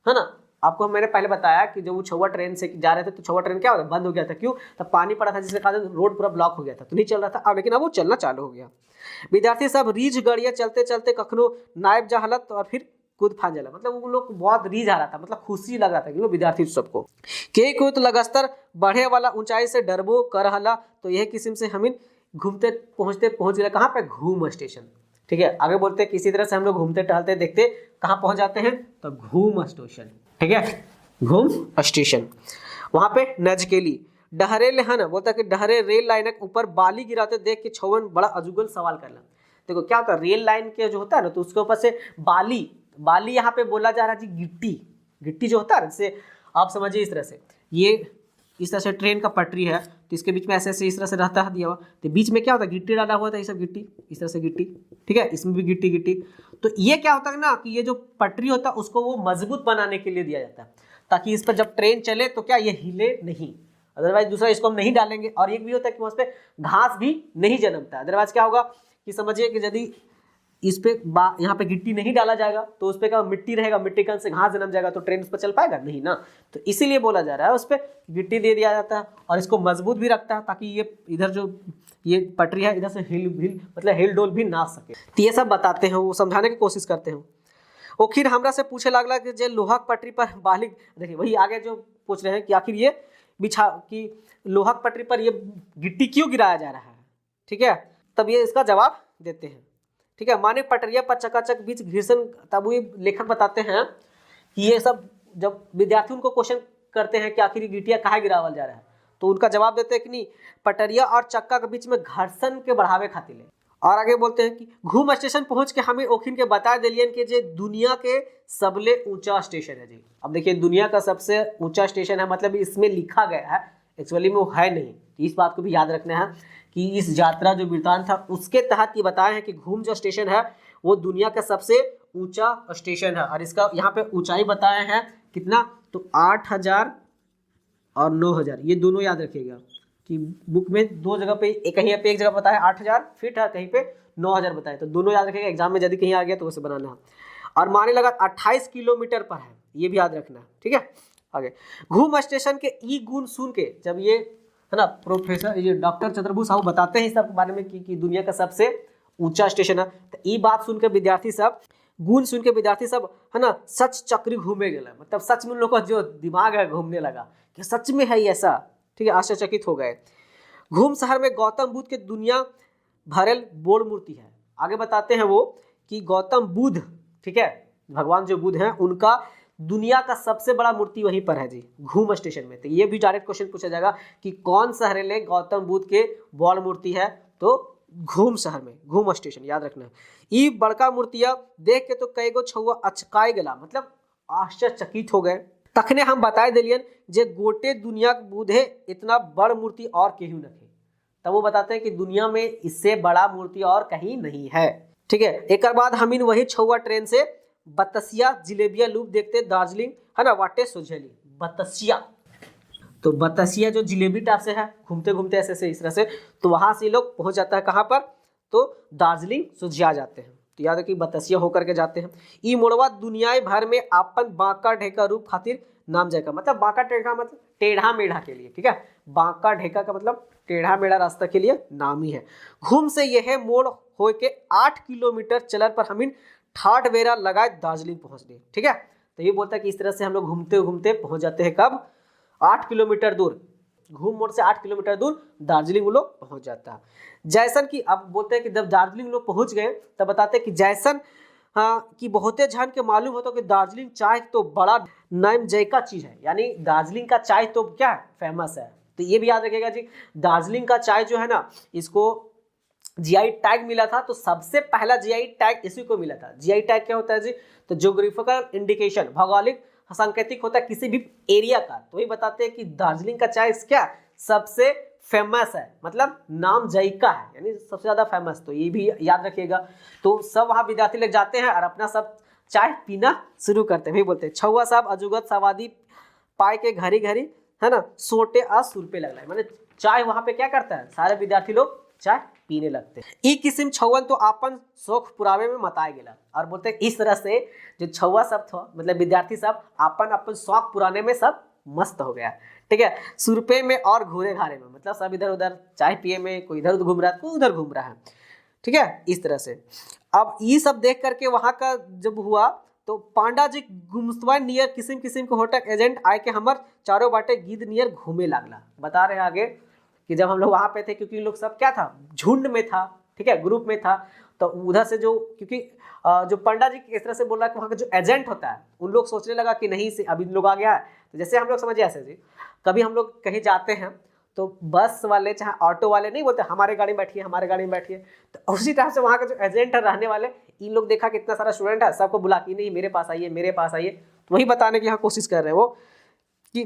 है ना। आपको मैंने पहले बताया कि जब वो 6वां ट्रेन से जा रहे थे तो 6वां ट्रेन क्या होता बंद हो गया था, क्यों, तब पानी पड़ा था जिसके कारण रोड पूरा ब्लॉक हो गया था, तो नहीं चल रहा था, अब लेकिन अब वो चलना चालू हो गया। विद्यार्थी सब रीछ गड़िया चलते चलते कखनो नायब जहालत और फिर कूद फान जाला, मतलब उन लोग को बहुत रीझ आ रहा था, मतलब खुशी लग रहा था कि लोग विद्यार्थी सबको के कूद लगातार बढ़े वाला ऊंचाई से डरबो कर हला। तो यह किस्म से हम घूमते पहुंच गए कहाँ पे, घूम स्टेशन। ठीक है, आगे बोलते हैं किसी तरह से हम लोग घूमते टहलते देखते कहाँ पहुंच जाते हैं, तो घूम स्टेशन। ठीक है, घूम स्टेशन। वहां पे नजकेली डहरे लेहन बोलता है कि डहरे रेल लाइन के ऊपर बाली गिराते देख के छवन बड़ा अजुगल सवाल करना। देखो क्या होता है, रेल लाइन के जो होता है ना, तो उसके ऊपर से बाली यहाँ पे बोला जा रहा है जी गिट्टी जो होता है, जैसे आप समझिए इस तरह से, ये इस तरह से ट्रेन का पटरी है, तो इसके बीच में ऐसे ऐसे इस तरह से रहता है दिया हुआ, तो बीच में क्या होता है, गिट्टी डाला हुआ था, ये सब गिट्टी, इस तरह से गिट्टी। ठीक है, इसमें भी गिट्टी। तो ये क्या होता है ना कि ये जो पटरी होता है उसको वो मजबूत बनाने के लिए दिया जाता है, ताकि इस पर जब ट्रेन चले तो क्या ये हिले नहीं, अदरवाइज दूसरा इसको हम नहीं डालेंगे। और एक भी होता है कि उस पर घास भी नहीं जन्मता है, अदरवाइज क्या होगा कि समझिए कि यदि इस पे यहाँ पे गिट्टी नहीं डाला जाएगा तो उस पर क्या मिट्टी रहेगा, मिट्टी का से घास जन्म जाएगा, तो ट्रेन उस पर चल पाएगा नहीं ना। तो इसीलिए बोला जा रहा है उस पर गिट्टी दे दिया जाता है, और इसको मजबूत भी रखता है ताकि ये इधर जो ये पटरी है इधर से हिल डोल भी ना सके। तो ये सब बताते हैं, वो समझाने की कोशिश करते हैं। वो फिर हमरा से पूछे लगला कि जे लोहा पटरी पर बालिक, देखिए वही आगे जो पूछ रहे हैं कि आखिर ये कि लोहा पटरी पर ये गिट्टी क्यों गिराया जा रहा है। ठीक है, तब ये इसका जवाब देते हैं। ठीक है, माने पटरिया पर चकाचक बीच घर्षण, तब वो लेखक बताते हैं कि ये सब जब विद्यार्थी उनको क्वेश्चन करते हैं कि आखिर गिट्टियां कहाँ गिरावल जा रहा है, तो उनका जवाब देते हैं कि नहीं, पटरिया और चक्का के बीच में घर्षण के बढ़ावे खातिर। और आगे बोलते हैं कि घूम स्टेशन पहुंच के हमें ओखिन के बता दिलियन कि जे दुनिया के सबले ऊंचा स्टेशन है जी। अब देखिए दुनिया का सबसे ऊंचा स्टेशन है, मतलब इसमें लिखा गया है, एक्चुअली में वो है नहीं। इस बात को भी याद रखना है कि इस यात्रा जो वृत्तांत था उसके तहत ये बताया है कि घूम जो स्टेशन है वो दुनिया का सबसे ऊंचा स्टेशन है। और इसका यहाँ पे ऊंचाई बताया है कितना, तो 8000 और 9000, ये दोनों याद रखिएगा कि बुक में दो जगह पे, कहीं पे एक जगह बताया 8000 फीट है, कहीं पे 9000 बताया, तो दोनों याद रखिएगा, एग्जाम में यदि कहीं आ गया तो उसे बनाना है। और माने लगा 28 किलोमीटर पर है, ये भी याद रखना है। ठीक है, आगे घूम स्टेशन के ई गुण सुन के, जब ये है ना प्रोफेसर ये डॉक्टर चंद्रभूष साहू बताते हैं इस सब बारे में कि दुनिया का सबसे ऊंचा स्टेशन है, तो ये बात सुनकर विद्यार्थी सब, गुण सुन के विद्यार्थी सब है ना सच चक्री घूमे गए, मतलब सच में उन लोगों का जो दिमाग है घूमने लगा कि सच में है ऐसा। ठीक है, आश्चर्यचकित हो गए। घूम शहर में गौतम बुद्ध के दुनिया भरल बोर्ड मूर्ति है। आगे बताते हैं वो कि गौतम बुद्ध, ठीक है, भगवान जो बुद्ध हैं उनका दुनिया का सबसे बड़ा मूर्ति वहीं पर है जी, घूम स्टेशन में। तो ये भी डायरेक्ट क्वेश्चन पूछा जाएगा कि कौन शहर में गौतम बुद्ध के बड़ मूर्ति है, तो घूम शहर में, घूम स्टेशन याद रखना। ई बड़का मूर्तिया देख के तो कई गो छुआ अचकाई गला, मतलब आश्चर्यचकित हो गए। तखने हम बताए दिलियन जे गोटे दुनिया के बुद्ध है इतना बड़ मूर्ति और केहू नहीं। तब वो बताते हैं कि दुनिया में इससे बड़ा मूर्ति और कहीं नहीं है। ठीक है, एक बाद हम इन वही छुआ ट्रेन से बतसिया जिलेबिया लूप देखते दार्जिलिंग है ना वाटे सुझेली। बतसिया, तो बतसिया जो जिलेबी टाइप से है, घूमते घूमते ऐसे से इस तरह से, तो वहां से लोग पहुंच जाता है कहाँ पर, तो दार्जिलिंग सुझिया जाते हैं। तो याद है कि बतसिया होकर के जाते हैं। ई मोड़वा दुनिया भर में आपन बांका ढेका रूप खातिर नाम जाएगा, मतलब बांका ढेका मतलब टेढ़ा मेढ़ा के लिए। ठीक है, बांका ढेका का मतलब टेढ़ा मेढ़ा रास्ता के लिए नाम ही है। घूम से यह मोड़ हो के 8 किलोमीटर चलर पर हम ठाट वेरा लगाए दार्जिलिंग पहुंच गए। ठीक है, तो ये बोलता है कि इस तरह से हम लोग घूमते घूमते पहुंच जाते हैं कब, 8 किलोमीटर दूर, घूम मोड़ से 8 किलोमीटर दूर दार्जिलिंग वो लोग पहुंच जाता है। जैसन की अब बोलते हैं कि जब दार्जिलिंग लोग पहुंच गए तब बताते हैं कि जैसन कि बहुते जन के मालूम होता कि दार्जिलिंग चाय तो बड़ा नाम जयका चीज है, यानी दार्जिलिंग का चाय तो क्या है, फेमस है। तो ये भी याद रखिएगा जी, दार्जिलिंग का चाय जो है ना, इसको जीआई टैग मिला था, तो सबसे पहला जीआई टैग इसी को मिला था। जीआई टैग क्या होता है जी, तो ज्योग्राफिकल इंडिकेशन, भौगोलिक सांकेतिक होता है किसी भी एरिया का। तो ये बताते हैं कि दार्जिलिंग का चाय क्या सबसे फेमस है, मतलब नाम जायका है, यानी सबसे ज्यादा फेमस। तो ये भी याद रखिएगा। तो सब वहाँ विद्यार्थी लोग जाते हैं और अपना सब चाय पीना शुरू करते हैं। बोलते हैं छुआ साहब अजुगत सवादी पाए के घरी घरी है ना सोटे आ सुरपे लग रहा है, माने चाय वहाँ पे क्या करता है, सारे विद्यार्थी लोग चाय पीने लगते हैं। ई किस्म छौवन तो अपन शौक पुरावे में मताए गेला। और बोलते हैं इस तरह से जो छौवा सब था, मतलब विद्यार्थी सब अपन शौक पुराने में सब मस्त हो गया। ठीक है, सुरपे में और घूरे घारे में, मतलब सब इधर उधर चाय पिए में, कोई इधर उधर घूम रहा है, कोई उधर घूम रहा है। ठीक है, इस तरह से अब ये सब देख करके वहां का जब हुआ तो पांडा जी गुमस्तवा नियर किसिम किसिम के होटल एजेंट आए के हमर चारों बाटे गिद्ध नियर घूमे लागला। बता रहे हैं आगे कि जब हम लोग वहां पे थे, क्योंकि इन लोग सब क्या था, झुंड में था, ठीक है, ग्रुप में था, तो उधर से जो, क्योंकि जो पंडा जी इस तरह से बोल रहा है कि वहाँ का जो एजेंट होता है, उन लोग सोचने लगा कि नहीं से अभी लोग आ गया है। तो जैसे हम लोग समझिए ऐसे जी, कभी हम लोग कहीं जाते हैं तो बस वाले चाहे ऑटो वाले नहीं बोलते हमारे गाड़ी में बैठिए, हमारे गाड़ी में बैठिए, तो उसी तरह से वहाँ का जो एजेंट है रहने वाले, इन लोग देखा कितना सारा स्टूडेंट है, सबको बुला कि नहीं मेरे पास आइए, मेरे पास आइए। तो वही बताने की यहाँ कोशिश कर रहे हैं वो कि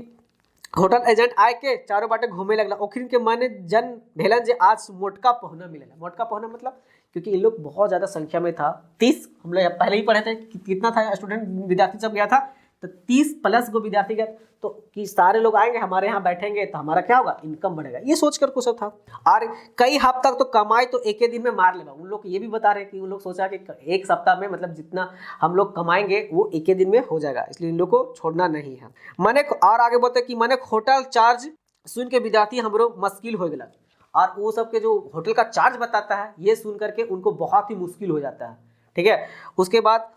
होटल एजेंट आए के चारों बाटे घूमे लगला। ओखिन के माने जन भेलन जे आज मोटका पहुना मिलेगा। मोटका पहुना मतलब क्योंकि इन लोग बहुत ज़्यादा संख्या में था, 30, हम लोग पहले ही पढ़े थे कितना था स्टूडेंट, विद्यार्थी सब गया था, तो 30 प्लस को विद्यार्थी गए, तो कि सारे लोग आएंगे हमारे यहाँ बैठेंगे तो हमारा क्या होगा, इनकम बढ़ेगा, ये सोचकर कुछ था। और कई हफ्ता तक तो कमाई तो एक ही दिन में मार लेगा। उन लोग ये भी बता रहे हैं कि उन लोग सोचा कि एक सप्ताह में मतलब जितना हम लोग कमाएंगे वो एक ही दिन में हो जाएगा, इसलिए इन लोग को छोड़ना नहीं है। मने और आगे बोलते कि मने होटल चार्ज सुन के विद्यार्थी हमरो मुश्किल हो गया, और वो सबके जो होटल का चार्ज बताता है ये सुन करके उनको बहुत ही मुश्किल हो जाता है, ठीक है। उसके बाद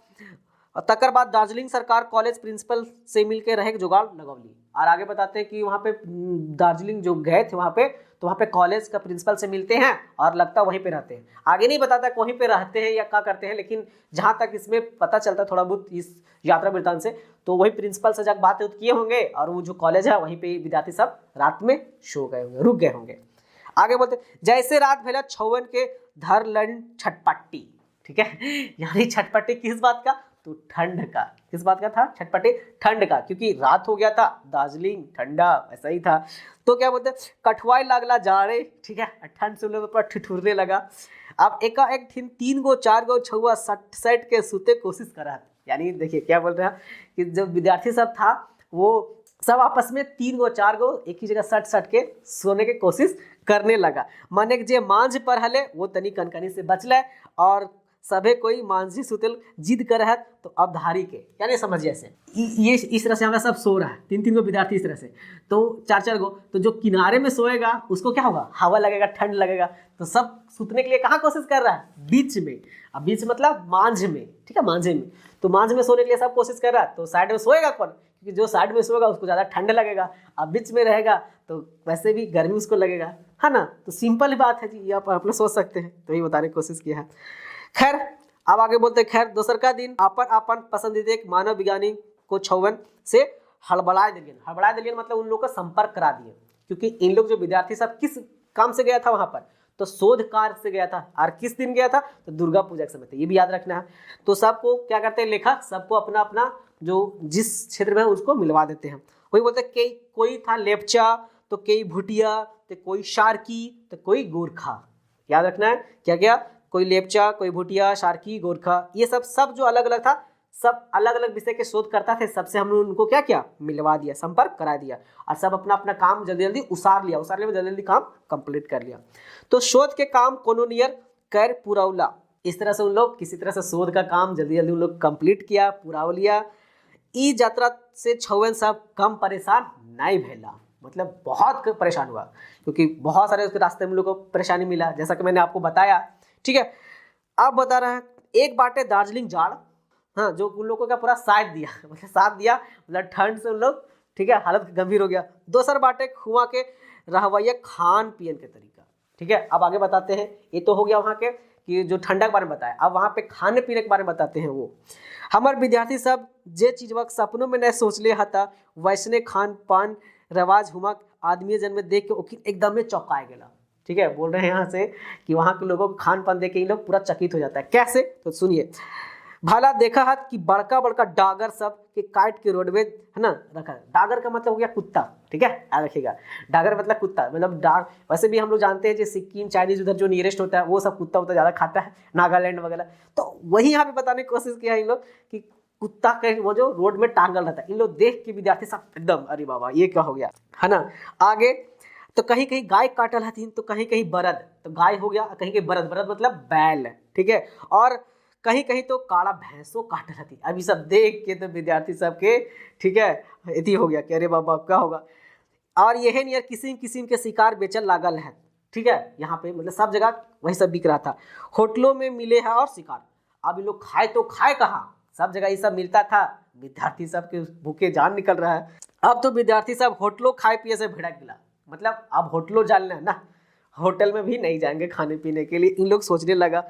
तकर बाद दार्जिलिंग सरकार कॉलेज प्रिंसिपल से मिलकर रहे जुगाड़ लगौली। और आगे बताते हैं कि वहाँ पे दार्जिलिंग जो गए थे वहाँ पे, तो वहाँ पे कॉलेज का प्रिंसिपल से मिलते हैं और लगता वहीं पे रहते हैं। आगे नहीं बताता वहीं पे रहते हैं या क्या करते हैं, लेकिन जहाँ तक इसमें पता चलता है थोड़ा बहुत इस यात्रा वृत्तांत से, तो वही प्रिंसिपल से जब बात किए होंगे और वो जो कॉलेज है वहीं पे विद्यार्थी सब रात में सो गए होंगे, रुक गए होंगे। आगे बोलते जैसे रात भेला छौवन के धर लन छटपट्टी, ठीक है, यानी छटपट्टी किस बात का, तो ठंड का। किस बात का था, छटपटी ठंड का, क्योंकि रात हो गया था, दार्जिलिंग ठंडा ऐसा ही था। तो क्या बोलते कठवाई लागला जाड़े, ठीक है, ठंड से लोग पर ठिठुरने लगा। अब एकाएक 3 गो 4 गो छुआ सट के सूते कोशिश करा। यानी देखिए क्या बोल रहे हैं कि जब विद्यार्थी सब था वो सब आपस में 3 गो 4 गो एक ही जगह सट के सोने की कोशिश करने लगा। माने जे मांझ पर हले वो तनी कनकनी से बचले, और सभे कोई मांझी सुतल जिद कर है तो अब धारी के, यानी समझिए ऐसे ये इस तरह से हमारा सब सो रहा है, 3 गो विद्यार्थी इस तरह से, तो 4 गो, तो जो किनारे में सोएगा उसको क्या होगा, हवा लगेगा, ठंड लगेगा, तो सब सुतने के लिए कहाँ कोशिश कर रहा है, बीच में। अब बीच मतलब मांझ में, ठीक है, मांझे में, तो मांझ में सोने के लिए सब कोशिश कर रहा है। तो साइड में सोएगा कौन, क्योंकि जो साइड में सोएगा उसको ज़्यादा ठंड लगेगा, अब बीच में रहेगा तो वैसे भी गर्मी उसको लगेगा, है ना। तो सिंपल ही बात है जी, ये आप लोग सोच सकते हैं, तो ये बताने की कोशिश किया है। खैर अब आगे बोलते हैं, खैर दोसर का दिन अपन पसंदीदा मानव विज्ञानी को छौवन से हड़बड़ा दिलियन मतलब उन लोग का संपर्क करा दिए, क्योंकि इन लोग जो विद्यार्थी सब किस काम से गया था वहां पर, तो शोध कार्य से गया था। और किस दिन गया था, तो दुर्गा पूजा के समय था, ये भी याद रखना है। तो सबको क्या करते हैं लेखक, सबको अपना अपना जो जिस क्षेत्र में है उसको मिलवा देते हैं। वही बोलते हैं कोई था लेपचा, तो कोई भुटिया, तो कोई शार्की, तो कोई गोरखा। याद रखना है क्या क्या, कोई लेपचा, कोई भुटिया, शार्की, गोरखा, ये सब जो अलग अलग था, सब अलग अलग विषय के शोध करता थे। सबसे हमने उनको क्या किया, मिलवा दिया, संपर्क करा दिया, और सब अपना अपना काम जल्दी जल्दी उसार लिया में जल्दी जल्दी काम कंप्लीट कर लिया। तो शोध के काम कोनो नियर कर पुरौला, इस तरह से उन लोग किसी तरह से शोध का काम जल्दी जल्दी उन लोग कंप्लीट किया, पुराव लिया। ई यात्रा से छौवन साहब कम परेशान नहीं भेला, मतलब बहुत परेशान हुआ, क्योंकि बहुत सारे उसके रास्ते में लोगों को परेशानी मिला, जैसा कि मैंने आपको बताया, ठीक है। अब बता रहा है एक बाटे दार्जिलिंग जाड़, हाँ, जो उन लोगों का पूरा साथ दिया, मतलब साथ दिया, मतलब ठंड से उन लोग, ठीक है, हालत गंभीर हो गया। दोसर बाटे खुआ के रहवैया खान पियन के तरीका, ठीक है। अब आगे बताते हैं, ये तो हो गया वहाँ के कि जो ठंडा के बारे में बताया, अब वहाँ पे खाने पीने के बारे में बताते हैं। वो हमारे विद्यार्थी सब जे चीज वक्त सपनों में नहीं सोच लिया था, वैसने खान पान रवाज हुआ आदमी जन्म देख के एकदम में चौंकाए गया, ठीक है। बोल रहे हैं यहाँ से कि वहाँ के लोगों को खान पान देख के इन लोग पूरा चकित हो जाता है। कैसे, तो सुनिए। भला देखा है कि बड़का बड़का डागर सब के काट के रोडवेज, है ना, रखा। डागर का मतलब हो गया कुत्ता, ठीक है, याद रखिएगा, डागर मतलब कुत्ता, मतलब डाग। वैसे भी हम लोग जानते हैं जो सिक्किम चाइनीज उधर जो नियरेस्ट होता है वो सब कुत्ता उतना ज़्यादा खाता है, नागालैंड वगैरह। तो वही यहाँ पे बताने की कोशिश किया इन लोग कि कुत्ता के वो जो रोड में टांगल रहता है, इन लोग देख के विद्यार्थी सब एकदम अरे बाबा ये क्या हो गया, है ना। आगे तो कहीं कहीं गाय काटल हथिन, तो कहीं कहीं बरद, तो गाय हो गया, कहीं कहीं बरद, बरद मतलब बैल, ठीक है। और कहीं कहीं तो काला भैंसों काटल हथिन। अभी सब देख के तो विद्यार्थी सबके, ठीक है, इति हो गया कि अरे बाबा क्या होगा। और यह नियर किसिम किसिम के शिकार बेचल लागल है, ठीक है। यहाँ पे मतलब सब जगह वही सब बिक रहा था। होटलों में मिले है और शिकार। अब ये लोग खाए तो खाए कहाँ, सब जगह ये सब मिलता था, विद्यार्थी सब के भूखे जान निकल रहा है। अब तो विद्यार्थी सब होटलों खाए पिए से भिड़क गया, मतलब अब होटलों जाना है ना, होटल में भी नहीं जाएंगे खाने पीने के लिए। इन लोग सोचने लगा,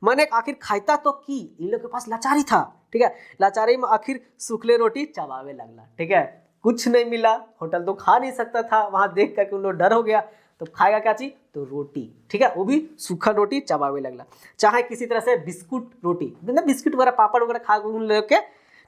मैंने आखिर खाइता तो की, इन लोग के पास लाचारी था, ठीक है, लाचारी में आखिर सूखले रोटी चबावे लगला, ठीक है, कुछ नहीं मिला, होटल तो खा नहीं सकता था, वहां देख करके उन लोग डर हो गया, तो खाएगा क्या चीज, तो रोटी, ठीक है, वो भी सूखा रोटी चबावे लगला, चाहे किसी तरह से बिस्कुट रोटी, मतलब बिस्कुट वगैरह पापड़ वगैरह खा उन लोग के,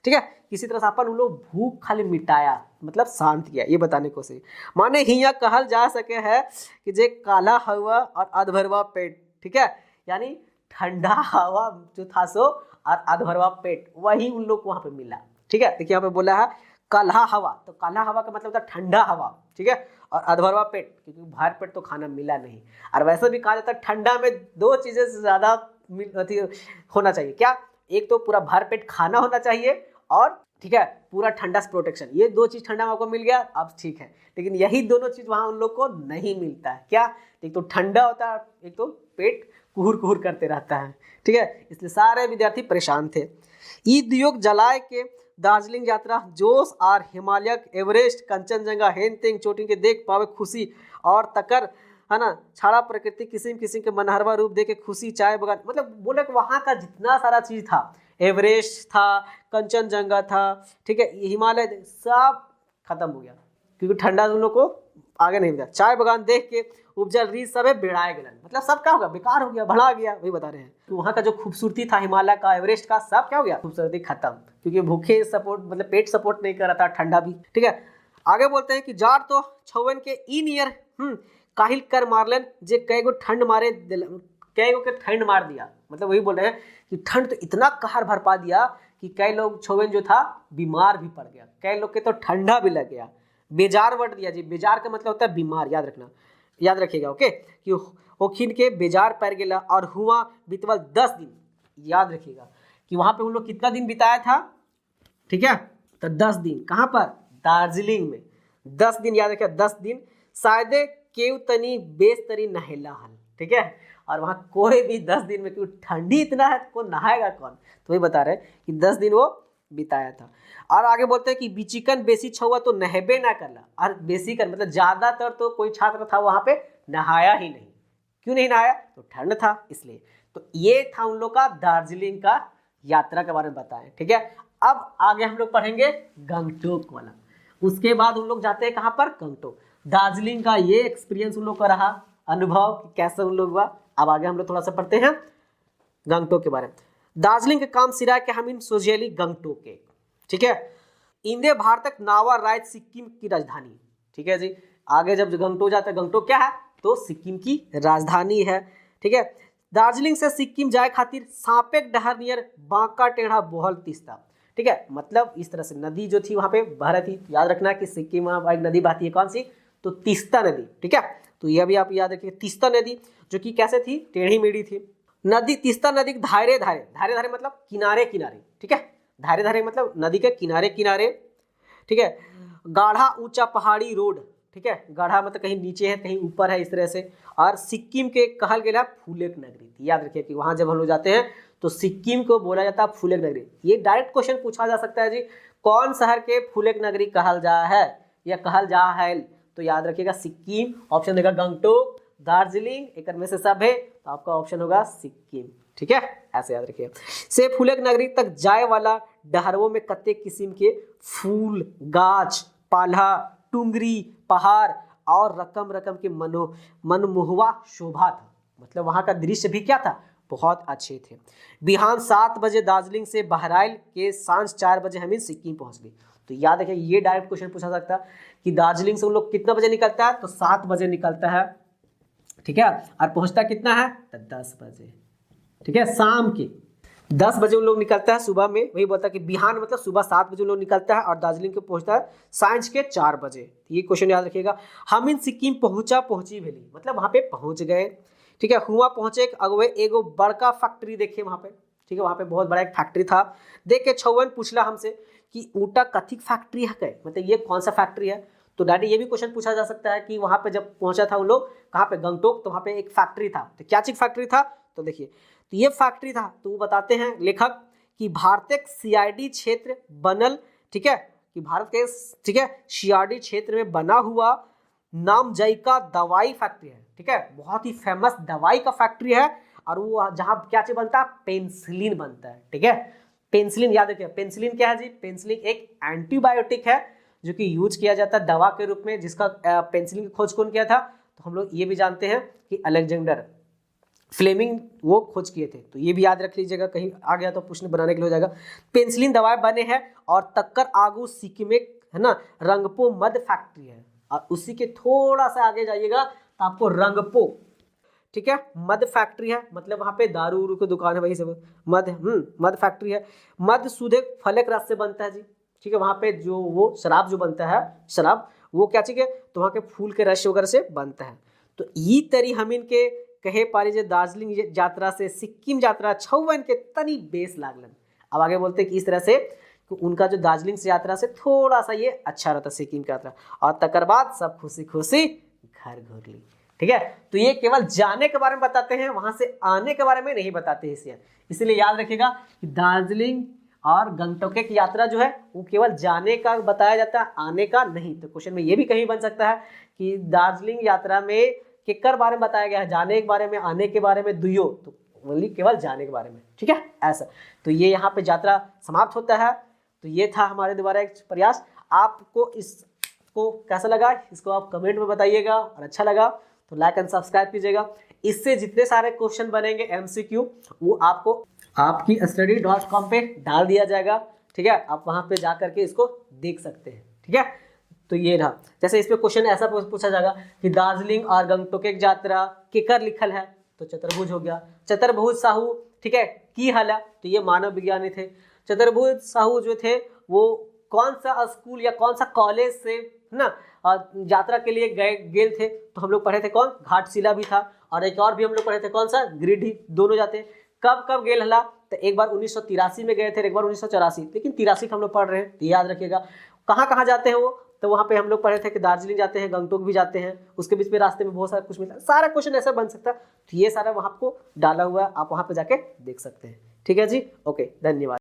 ठीक है, किसी तरह से अपन उन लोग भूख खाली मिटाया, मतलब शांत किया, ये बताने को सही। माने हिया कहल जा सके है कि जे काला हवा और अधभरवा पेट, ठीक है, यानी ठंडा हवा जो था सो और अधभरवा पेट, वही उन लोग को वहां पे मिला, ठीक है। देखिए यहाँ पे बोला है काल्हा हवा, तो काल्हा हवा का मतलब होता है ठंडा हवा, ठीक है, और अधभरवा पेट, क्योंकि भर पेट तो खाना मिला नहीं। और वैसे भी कहा जाता है ठंडा में दो चीजें से ज्यादा होना चाहिए, क्या, एक तो पूरा भर पेट खाना होना चाहिए, और ठीक है पूरा ठंडा से प्रोटेक्शन, ये दो चीज ठंडा में आपको मिल गया, अब ठीक है। लेकिन यही दोनों चीज वहां उन लोग को नहीं मिलता है, क्या, एक तो ठंडा होता है, एक तो पेट कुहुर कुहुर करते रहता है, ठीक है, इसलिए सारे विद्यार्थी परेशान थे। ई दियोग जलाए के दार्जिलिंग यात्रा जोश और हिमालय एवरेस्ट कंचनजंगा हेन तेंग चोटी के देख पावे खुशी और तकर, है ना, छाड़ा प्रकृति किस्म किस्म के मनहरवा रूप दे के खुशी, चाय बगान, मतलब बोले कि वहाँ का जितना सारा चीज था, एवरेस्ट था, कंचनजंगा था, ठीक है, हिमालय, सब खत्म हो गया, क्योंकि ठंडा उन लोग को आगे नहीं मिला। चाय बगान देख के उपजल रीत सब बेड़ाए गए, मतलब सब क्या होगा, बेकार हो गया, भड़ा गया, वही बता रहे हैं। तो वहाँ का जो खूबसूरती था हिमालय का, एवरेस्ट का, सब क्या हो गया, खूबसूरती खत्म, क्योंकि भूखे सपोर्ट, मतलब पेट सपोर्ट नहीं कर रहा था, ठंडा भी, ठीक है। आगे बोलते हैं कि जार तो छवन के ई नियर काहिल कर मारलन जे कईगो ठंड मारे, कईगो के ठंड मार दिया, मतलब वही बोल रहे हैं कि ठंड तो इतना कहर भरपा दिया कि कई लोग छवन जो था बीमार भी पड़ गया, कई लोग के तो ठंडा भी लग गया। बेजार वर्ड दिया जी, बेजार का मतलब होता है बीमार, याद रखना, याद रखिएगा, ओके, कि ओखिन के बेजार पैर गेला और हुआ बीतवल 10 दिन, याद रखिएगा कि वहां पे उन लोग कितना दिन बिताया था, ठीक है, तो 10 दिन, कहां पर, दार्जिलिंग में 10 दिन, याद रखिए 10 दिन, शायद केव तनी बेस तरी नहेला हल, ठीक है, और वहां कोई भी 10 दिन में, क्योंकि ठंडी इतना है तो नहाएगा कौन, तो वही बता रहे हैं कि 10 दिन वो बिताया था। और आगे बोलते हैं कि बिचिकन बेसी छुआ तो नहबे ना करला, और बेसी कर मतलब ज्यादातर तो कोई छात्र था वहां पे नहाया ही नहीं, क्यों नहीं नहाया, तो ठंड था इसलिए। तो ये था उन लोग का दार्जिलिंग का यात्रा के बारे में बताएं, ठीक है। अब आगे हम लोग पढ़ेंगे गंगटोक वाला, उसके बाद उन लोग जाते हैं कहां पर, गंगटोक। दार्जिलिंग का ये एक्सपीरियंस उन लोग का रहा, अनुभव कैसे उन लोग हुआ। अब आगे हम लोग थोड़ा सा पढ़ते हैं गंगटोक के बारे में। दार्जिलिंग के काम सिरा के हम इन सोजेली गंगटोक के, ठीक है, इंदे भारतक नावा राज्य सिक्किम की राजधानी, ठीक है जी। आगे जब गंगटोक जाता है, गंगटोक क्या है, तो सिक्किम की राजधानी है, ठीक है। दार्जिलिंग से सिक्किम जाए खातिर सांपेक डहर नियर बांका टेढ़ा बोहल तीस्ता, ठीक है, मतलब इस तरह से नदी जो थी वहां पे बह रही थी, याद रखना कि सिक्किम में एक नदी बहती है, कौन सी, तो तीस्ता नदी, ठीक है। तो यह भी आप याद रखिए, तीस्ता नदी जो कि कैसे थी, टेढ़ी मेढ़ी थी नदी। तीस्ता नदी धारे धारे, धारे धारे मतलब किनारे किनारे, ठीक है, धारे धारे मतलब नदी के किनारे किनारे, ठीक है। गाढ़ा ऊंचा पहाड़ी रोड, ठीक है, गाढ़ा मतलब कहीं नीचे है कहीं ऊपर है, इस तरह से। और सिक्किम के कहल गया फूलेक नगरी, याद रखिए कि वहां जब हम लोग जाते हैं तो सिक्किम को बोला जाता है फूलेक नगरी। ये डायरेक्ट क्वेश्चन पूछा जा सकता है जी, कौन शहर के फूलेक नगरी कहल जा है या कहल जा है, तो याद रखिएगा सिक्किम, ऑप्शन देगा गंगटोक, दार्जिलिंग, एक में से सब है, तो आपका ऑप्शन होगा सिक्किम, ठीक है, ऐसे याद रखिए। से फूलेक नगरी तक जाए वाला डहरवों में कत्ते किस्म के फूल, गाछ, पाला, टुंगरी, पहाड़ और रकम रकम के मनमोहवा शोभा था, मतलब वहां का दृश्य भी क्या था, बहुत अच्छे थे। बिहान 7 बजे दार्जिलिंग से बहराइल के सांझ 4 बजे हमें सिक्किम पहुंच गई। तो याद रखिए ये डायरेक्ट क्वेश्चन पूछा सकता है कि दार्जिलिंग से उन लोग कितना बजे निकलता है, तो 7 बजे निकलता है, ठीक है, और पहुंचता कितना है, तो 10 बजे, ठीक है, शाम के 10 बजे उन लोग निकलता है सुबह में, वही बोलता है कि बिहान मतलब सुबह 7 बजे उन लोग निकलता है और दार्जिलिंग को पहुंचता है सांझ के 4 बजे। ये क्वेश्चन याद रखिएगा। हम इन सिक्किम पहुंची भेली, मतलब वहां पे पहुंच गए, ठीक है। हुआ पहुंचे अगवे एगो बड़का फैक्ट्री देखे वहां पे, ठीक है, वहां पे बहुत बड़ा एक फैक्ट्री था। देख के छौवन पूछला हमसे कि ऊटा कथिक फैक्ट्री है क्या, मतलब ये कौन सा फैक्ट्री है। तो डैडी ये भी क्वेश्चन पूछा जा सकता है कि वहां पे जब पहुंचा था उन लोग कहाँ पे, गंगटोक, तो वहां पे एक फैक्ट्री था, तो क्या चीज फैक्ट्री था, तो देखिए तो ये फैक्ट्री था। तो वो बताते हैं लेखक कि भारतीय सीआईडी क्षेत्र बनल, ठीक है, कि भारत के, ठीक है, सीआईडी क्षेत्र में बना हुआ नामजई का दवाई फैक्ट्री है, ठीक है, बहुत ही फेमस दवाई का फैक्ट्री है, और वो जहां क्या चीज बनता है, पेनिसिलिन बनता है, ठीक है। पेनिसिलिन याद रखिए, पेनिसिलिन क्या है जी, पेनिसिलिन एक एंटीबायोटिक है जो कि यूज किया जाता है दवा के रूप में, जिसका पेनिसिलिन की खोज कौन किया था, तो हम लोग ये भी जानते हैं कि अलेक्जेंडर फ्लेमिंग वो खोज किए थे, तो ये भी याद रख लीजिएगा, कहीं आ गया तो प्रश्न बनाने के लिए हो जाएगा। पेनिसिलिन दवाएं बने हैं, और तक्कर आगू सिक्किम है ना, रंगपो मद फैक्ट्री है, और उसी के थोड़ा सा आगे जाइएगा तो आपको रंगपो, ठीक है, मद फैक्ट्री है, मतलब वहां पे दारू उरू की दुकान है, वही सब मद फैक्ट्री है। मद सुधे फलक रस से बनता है जी, ठीक है, वहां पे जो वो शराब जो बनता है, शराब वो क्या चीज है, तो वहां के फूल के रस वगैरह से बनता है। तो ई तरी हम इनके कहे पारी जे दार्जिलिंग यात्रा से सिक्किम यात्रा छौवन के तनी बेस लागलन। अब आगे बोलते हैं कि इस तरह से कि उनका जो दार्जिलिंग से यात्रा से थोड़ा सा ये अच्छा रहता सिक्किम की यात्रा, और तकर बाद सब खुशी खुशी घर घूर ली, ठीक है। तो ये केवल जाने के बारे में बताते हैं, वहां से आने के बारे में नहीं बताते हैं, इसलिए याद रखिएगा कि दार्जिलिंग और गंगटोक की यात्रा जो है वो केवल जाने का बताया जाता है, आने का नहीं। तो क्वेश्चन में ये भी कहीं बन सकता है कि दार्जिलिंग यात्रा में केकर बारे में बताया गया है, जाने के बारे में, आने के बारे में, दुयो, तो ओनली केवल जाने के बारे में, ठीक है, ऐसा। तो ये यहाँ पे यात्रा समाप्त होता है। तो ये था हमारे द्वारा एक प्रयास। आपको इसको कैसा लगा, इसको आप कमेंट में बताइएगा, और अच्छा लगा तो लाइक एंड सब्सक्राइब कीजिएगा। इससे जितने सारे क्वेश्चन बनेंगे एमसीक्यू, वो आपको आपकी study.com पे डाल दिया जाएगा, ठीक है, आप वहां पे जा करके इसको देख सकते हैं, ठीक है। तो ये रहा, जैसे इस पे क्वेश्चन ऐसा पूछा जाएगा कि दार्जिलिंग और गंगटोक की यात्रा केकर लिखल है, तो चतुर्भुज हो गया, चतुर्भुज साहू, ठीक है, की हला, तो ये मानव विज्ञानी थे। चतुर्भुज साहू जो थे वो कौन सा स्कूल या कौन सा कॉलेज से, है ना, यात्रा के लिए गेल थे, तो हम लोग पढ़े थे कौन, घाटशिला भी था, और एक और भी हम लोग पढ़े थे कौन सा, गिरिडीह, दोनों जाते हैं। कब गेल हला, तो एक बार 1983 में गए थे, एक बार 1984, लेकिन 83 हम लोग पढ़ रहे हैं, तो याद रखिएगा। कहाँ जाते हैं वो, तो वहाँ पे हम लोग पढ़े थे कि दार्जिलिंग जाते हैं, गंगटोक भी जाते हैं, उसके बीच में रास्ते में बहुत सारा कुछ मिलता है, सारा क्वेश्चन ऐसा बन सकता है। तो ये सारा वहाँ आपको डाला हुआ है, आप वहाँ पे जाके देख सकते हैं, ठीक है जी, ओके, धन्यवाद।